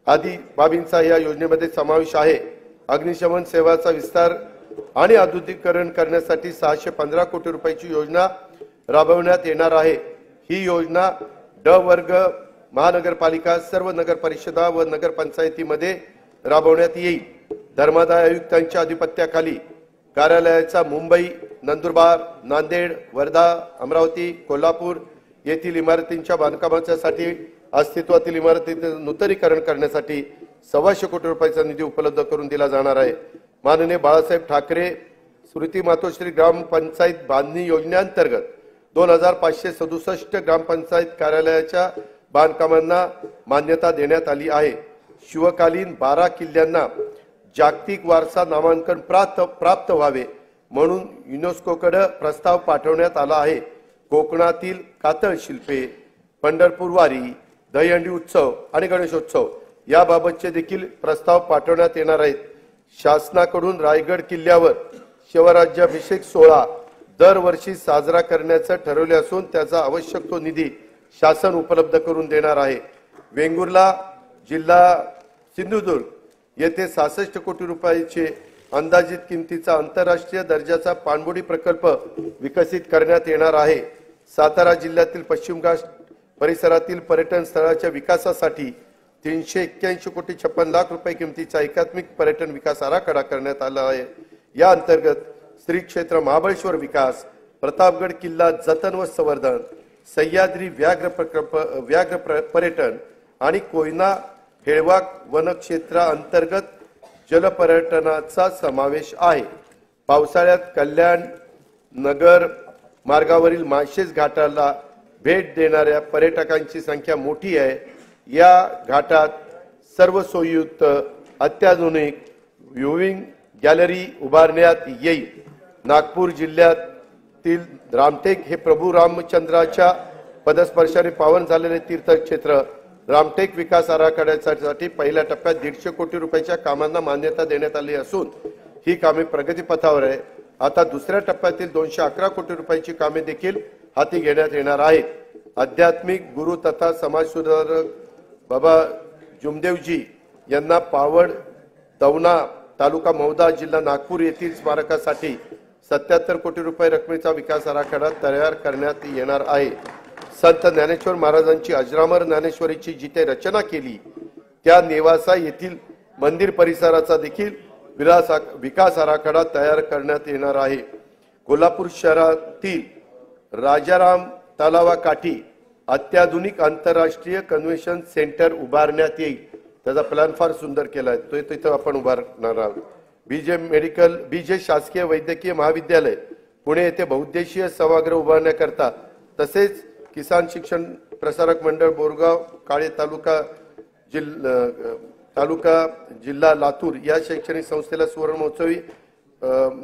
आदी बाबींचा या योजनेमध्ये समावेश आहे। अग्निशमन सेवाचा विस्तार आणि आधुनिकीकरण करण्यासाठी 615 कोटी रुपयाची योजना राबवण्यात येणार आहे। ही योजना ड वर्ग महानगरपालिका सर्व नगर परिषदा व नगरपंचायतीमध्ये राबवण्यात येईल। धर्मादाय आयुक्तांच्या अधिपत्याखाली कार्यालयाचा मुंबई, नंदुरबार, नांदेड, वर्धा, अमरावती, कोल्हापूर येथील इमारतींच्या बांधकामासाठी अस्तित्वातील इमारतींचे नूतनीकरण करण्यासाठी 125 कोटी रुपयाचा निधी उपलब्ध करून दिला जाणार आहे। माननीय बाळासाहेब ठाकरे स्मृती मातोश्री ग्रामपंचायत बांधणी योजनेअंतर्गत 2,567 ग्रामपंचायत कार्यालयाच्या बांधकामांना मान्यता देण्यात आली आहे। शिवकालीन 12 किल्ल्यांना जागतिक वारसा नामांकन प्राप्त व्हावे म्हणून युनेस्कोकडे प्रस्ताव पाठवण्यात आला आहे। कोकणातील कातळ शिल्पे, पंढरपूर वारी, दहीहंडी उत्सव आणि गणेशोत्सव याबाबतचे देखील प्रस्ताव पाठवण्यात येणार आहेत। शासनाकडून रायगड किल्ल्यावर शिवराज्याभिषेक सोहळा दरवर्षी साजरा करण्याचे ठरवले असून त्याचा आवश्यक तो निधी शासन उपलब्ध करून देणार आहे। वेंगुर्ला जिल्हा सिंधुदुर्ग येथे 66 कोटी रुपयाचे अंदाजित किमतीचा आंतरराष्ट्रीय दर्जाचा पाणबुडी प्रकल्प विकसित करण्यात येणार आहे। सातारा जिल्ह्यातील पश्चिम घाट परिसरातील पर्यटन स्थळाच्या विकासासाठी 381 कोटी 56 लाख रुपये किमतीचा एकात्मिक पर्यटन विकास आराखडा करण्यात आला आहे। या अंतर्गत श्री क्षेत्र महाबळेश्वर विकास, प्रतापगड किल्ला जतन व संवर्धन, सह्याद्री व्याघ्र पर्यटन आणि कोयना हेळवाक वनक्षेत्राअंतर्गत जलपर्यटनाचा समावेश आहे। पावसाळ्यात कल्याण नगर मार्गावरील माळशेज घाटाला भेट देणाऱ्या पर्यटकांची संख्या मोठी आहे। या घाटात सर्व सोयीयुक्त अत्याधुनिक व्ह्यूइंग गॅलरी उभारण्यात येईल। नागपूर जिल्ह्यातील रामटेक हे प्रभू रामचंद्राच्या पदस्पर्शाने पावन झालेले तीर्थक्षेत्र रामटेक विकास आराखड्यासाठी पहिल्या टप्प्यात 150 कोटी रुपयाच्या कामांना मान्यता देण्यात आली असून ही कामे प्रगतीपथावर आहे। आता दुसऱ्या टप्प्यातील 211 कोटी रुपयाची कामे देखील हाती घेण्यात येणार आहेत। आध्यात्मिक गुरु तथा समाज सुधारक बाबा जुमदेवजी यांना पावड दौना तालुका मौदा जिल्हा नागपूर येथील स्मारकासाठी 77 कोटी रुपये रकमेचा विकास आराखडा तयार करण्यात येणार आहे। संत ज्ञानेश्वर महाराजांची अजरामर ज्ञानेश्वरीची जिथे रचना केली त्या नेवासा येथील मंदिर परिसराचा देखील विकास आराखडा तयार करण्यात येणार आहे। कोल्हापूर शहरातील राजाराम तलावाकाठी अत्याधुनिक आंतरराष्ट्रीय कन्व्हेन्शन सेंटर उभारण्यात येईल। त्याचा प्लॅन फार सुंदर केला आहे, तो तिथे आपण उभारणार आहोत। बीजे शासकीय वैद्यकीय महाविद्यालय पुणे येथे बहुउद्देशीय सभागृह उभारण्याकरता तसेच किसान शिक्षण प्रसारक मंडळ बोरगाव काळे तालुका जिल्हा लातूर या शैक्षणिक संस्थेला सुवर्ण महोत्सवी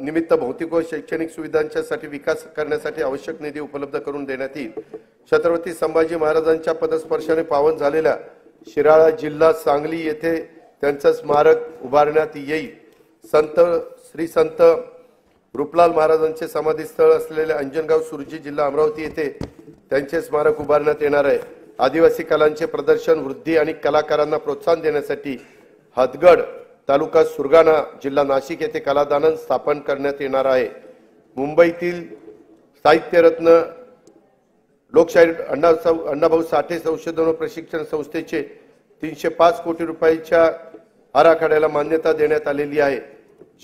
निमित्त भौतिक व शैक्षणिक सुविधांसाठी विकास करण्यासाठी आवश्यक निधी उपलब्ध करून देण्यात येईल। छत्रपती संभाजी महाराजांच्या पदस्पर्शाने पावन झालेल्या शिराळा जिल्हा सांगली येथे त्यांचे स्मारक उभारण्यात येईल। श्री संत रूपलाल महाराजांचे समाधीस्थळ असलेले अंजनगाव सुरजी जिल्हा अमरावती येथे त्यांचे स्मारक उभारण्यात येणार आहे। आदिवासी कलांचे प्रदर्शन वृद्धी आणि कलाकारांना प्रोत्साहन देण्यासाठी हदगड तालुका सुरगाणा जिल्हा नाशिक येथे कलादालन स्थापन करण्यात येणार आहे। मुंबईतील साहित्यरत्न लोकशाहीर अण्णाभाऊ साठे संशोधन व प्रशिक्षण संस्थेचे 305 कोटी रुपयाच्या आराखड्याला मान्यता देण्यात आलेली आहे।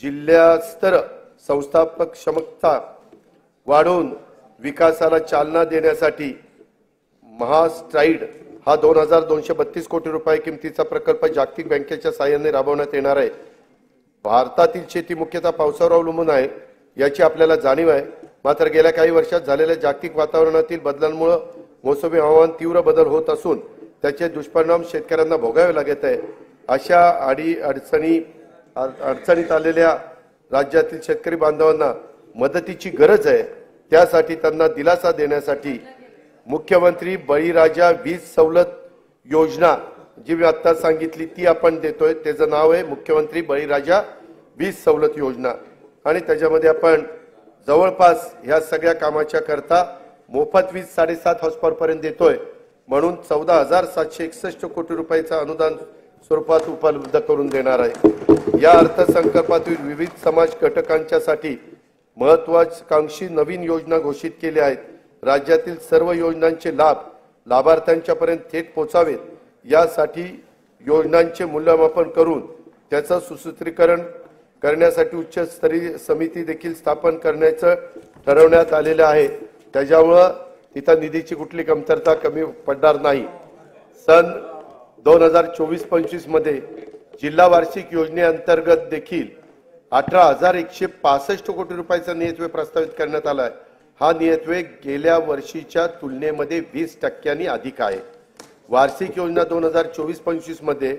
जिल्हास्तर संस्थापक क्षमता वाढवून विकासाला चालना देण्यासाठी महास्ट्राईड हा 2232 कोटी रुपये किमतीचा प्रकल्प जागतिक बँकेच्या सहाय्याने राबवण्यात येणार आहे। भारतातील शेती मुख्यतः पावसावर अवलंबून आहे याची आपल्याला जाणीव आहे। मात्र गेल्या काही वर्षात झालेल्या जागतिक वातावरणातील बदलांमुळे मोसमी हवामान तीव्र बदल होत असून त्याचे दुष्परिणाम शेतकऱ्यांना भोगावे लागत आहे। अशा अडचणीत आलेल्या राज्यातील शेतकरी बांधवांना मदतीची गरज आहे। त्यासाठी त्यांना दिलासा देण्यासाठी मुख्यमंत्री बळीराजा वीज सवलत योजना जी मी आता सांगितली ती आपण देतोय। त्याचं नाव आहे मुख्यमंत्री बळीराजा वीज सवलत योजना आणि त्याच्यामध्ये आपण जवळपास ह्या सगळ्या कामाच्या करता मोफत वीज 7.5 हॉर्सपावर पर्यंत देतोय म्हणून 14,761 कोटी रुपयाचा अनुदान स्वरूपात उपलब्ध करून देणार आहे। या अर्थसंकल्पातील विविध समाज घटकांच्यासाठी महत्त्वाकांक्षी नवीन योजना घोषित केल्या आहेत। राज्यातील सर्व योजनांचे लाभ लाभार्थ्यांच्यापर्यंत थेट पोहोचावेत यासाठी योजनांचे मूल्यमापन करून त्याचं सुसूत्रीकरण करण्यासाठी उच्चस्तरीय समिती देखील स्थापन करण्याचं ठरवण्यात आलेलं आहे। त्याच्यामुळे तिथं निधीची कुठली कमतरता कमी पडणार नाही। सन 2024-25 मध्ये जिल्हा वार्षिक योजनेअंतर्गत देखील 18,165 कोटी रुपयाचा नियतव्यय प्रस्तावित करण्यात आला आहे। हा नियतव्यय गेल्या वर्षीच्या तुलनेमध्ये 20% अधिक आहे। वार्षिक योजना 2024-25 मध्ये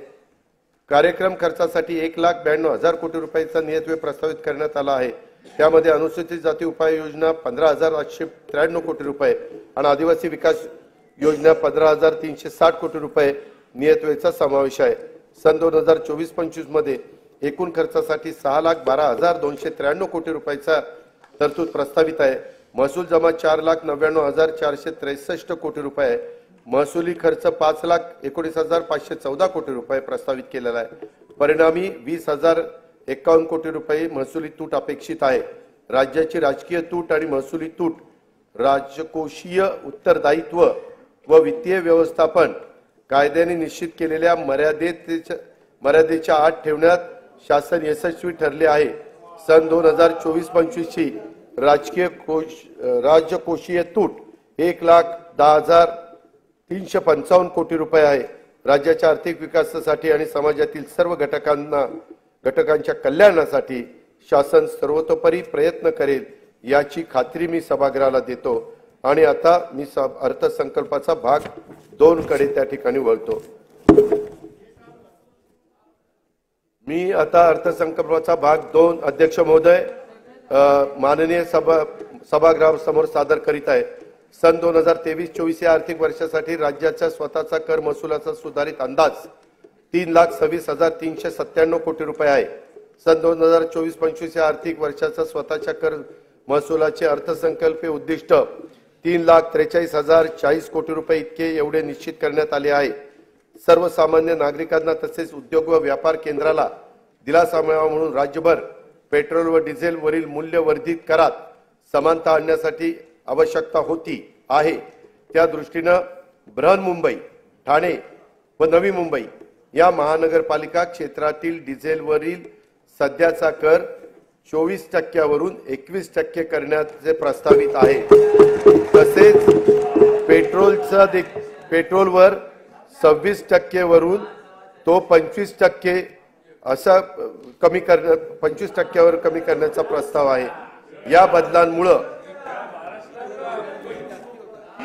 कार्यक्रम खर्चासाठी 1,92,000 कोटी रुपयाचा नियतव्यय प्रस्तावित करण्यात आला आहे। त्यामध्ये अनुसूचित जाती उपाय योजना 15,893 कोटी रुपये आणि आदिवासी विकास योजना 15,360 कोटी रुपये नियतव्ययाचा समावेश आहे। सन 2024-25 मध्ये एकूण खर्चासाठी 6,12,293 कोटी रुपयाचा तरतूद प्रस्तावित आहे। महसूल जमा 4,99,463 कोटी रुपये, महसुली खर्च 5,19,514 कोटी रुपये प्रस्तावित केलेला आहे। परिणामी 20,051 कोटी रुपये महसुली तूट अपेक्षित आहे। राज्याची राजकीय तूट आणि महसुली तूट राजकोषीय उत्तरदायित्व व वित्तीय व्यवस्थापन कायद्याने निश्चित केलेल्या मर्यादेच्या आत ठेवण्यात शासन यशस्वी ठरले आहे। सन 2024-25 ची राजकोषीय तूट 1,10,355 कोटी रुपये आहे। राज्याच्या आर्थिक विकासासाठी आणि समाजातील सर्व घटकांच्या कल्याणासाठी शासन सर्वतोपरी प्रयत्न करेल याची खात्री मी सभागृहाला देतो। आणि आता मी अर्थसंकल्पाचा भाग 2 कडे त्या ठिकाणी वळतो। मी आता अर्थसंकल्पाचा भाग 2 अध्यक्ष महोदय माननीय सभागृहासमोर सादर करीत आहे। सन 2023-24 या आर्थिक वर्षासाठी राज्याच्या स्वतःचा कर महसुलाचा सुधारित अंदाज 3,26,397 कोटी रुपये आहे। सन 2024-25 या आर्थिक वर्षाचा स्वतःच्या कर महसुलाचे अर्थसंकल्पीय उद्दिष्ट 3,43,040 कोटी रुपये इतके एवढे निश्चित करण्यात आले आहे। सर्वसामान्य नागरिकांना तसेच उद्योग व व्यापार केंद्राला दिलासा मिळावा म्हणून राज्यभर पेट्रोल व डिझेल वरील मूल्यवर्धित करात समानता आणण्यासाठी आवश्यकता होती आहे। त्या दृष्टीने बृहन्मुंबई, ठाणे व नवी मुंबई या महानगरपालिका क्षेत्रातील डिझेलवरील सध्याचा कर 24% वरून 21% करण्याचे प्रस्तावित आहे। तसेच पेट्रोलवर 26% वरून तो 25% असा 25% वर कमी करण्याचा प्रस्ताव आहे। या बदलांमुळे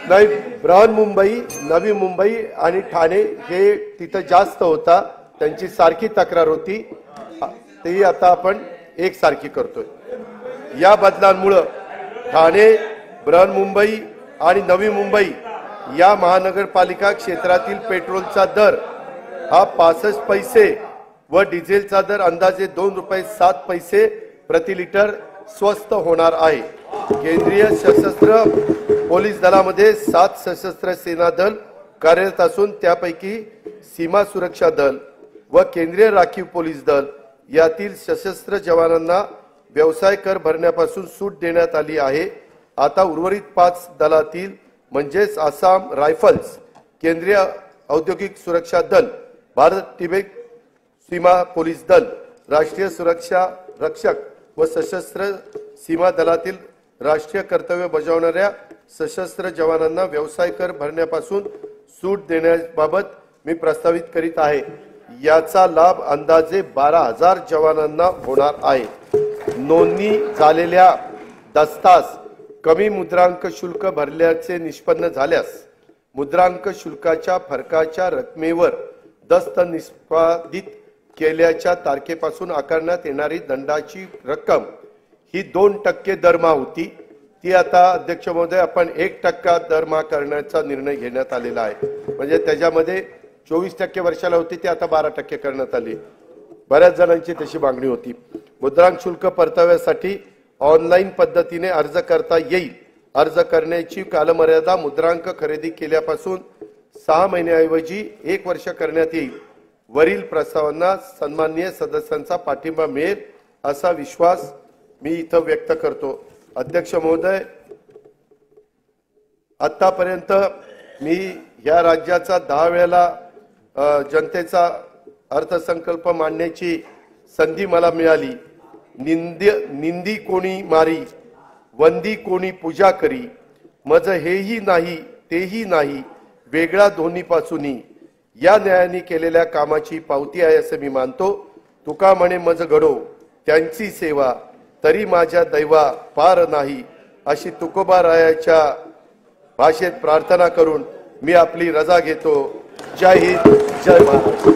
नाही, बृहन्मुंबई, नवी मुंबई आणि ठाणे हे तिथं जास्त होता, त्यांची सारखी तक्रार होती, तेही आता आपण एकसारखी करतोय। या बदलांमुळे ठाणे, बृहन्मुंबई आणि नवी मुंबई या महानगरपालिका क्षेत्रातील पेट्रोलचा दर हा 65 पैसे व डिझेलचा दर अंदाजे 2.07 प्रति लिटर स्वस्त होणार आहे। केंद्रीय सशस्त्र पोलीस दलामध्ये 7 सशस्त्र सेना दल कार्यरत असून त्यापैकी सीमा सुरक्षा दल व केंद्रीय राखीव पोलीस दल यातील सशस्त्र जवानांना व्यवसाय कर भरण्यापासून सूट देण्यात आली आहे। आता उर्वरित 5 दलातील म्हणजेच आसाम रायफल्स, केंद्रीय औद्योगिक सुरक्षा दल, भारत तिबेट सीमा पोलीस दल, राष्ट्रीय सुरक्षा रक्षक व सशस्त्र सीमा दलातील राष्ट्रीय कर्तव्य बजावणाऱ्या सशस्त्र जवानांना व्यवसाय कर भरण्यापासून सूट देण्याबाबत मी प्रस्तावित करीत आहे। याचा लाभ अंदाजे 12,000 जवानांना होणार आहे। नोंदणी झालेल्या दस्तास कमी मुद्रांक शुल्क भरल्याचे निष्पन्न झाल्यास मुद्रांक शुल्काच्या फरकाच्या रकमेवर दस्त निष्पादित केल्याच्या तारखेपासून आकारण्यात येणारी दंडाची रक्कम ही 2% दरमहा होती, ती आता अध्यक्ष महोदय आपण 1% दरमहा करण्याचा निर्णय घेण्यात आलेला आहे। म्हणजे त्याच्यामध्ये 24% वर्षाला होती, ती आता 12% करण्यात आली। बऱ्याच जणांची तशी मागणी होती। मुद्रांक शुल्क परताव्यासाठी ऑनलाईन पद्धतीने अर्ज करता येईल। अर्ज करण्याची कालमर्यादा मुद्रांक खरेदी केल्यापासून 6 महिन्याऐवजी 1 वर्ष करण्यात येईल। वरील प्रस्तावांना सन्माननीय सदस्यांचा पाठिंबा मिळेल असा विश्वास मी इथं व्यक्त करतो। अध्यक्ष महोदय, आतापर्यंत मी या राज्याचा 10 वेळेला जनतेचा अर्थसंकल्प मांडण्याची संधी मला मिळाली। निंदी कोणी मारी, वंदी कोणी पूजा करी, मज हेही नाही तेही नाही, वेगळा दोन्हीपासूनही या न्यायाने केलेल्या कामाची पावती आहे असे मी मानतो। तुका म्हणे मज घडो त्यांची सेवा, तरी माझ्या दैवा पार नाही, अशी तुकोबारायाच्या भाषेत प्रार्थना करून मी आपली रजा घेतो। जय हिंद, जय महाराष्ट्र।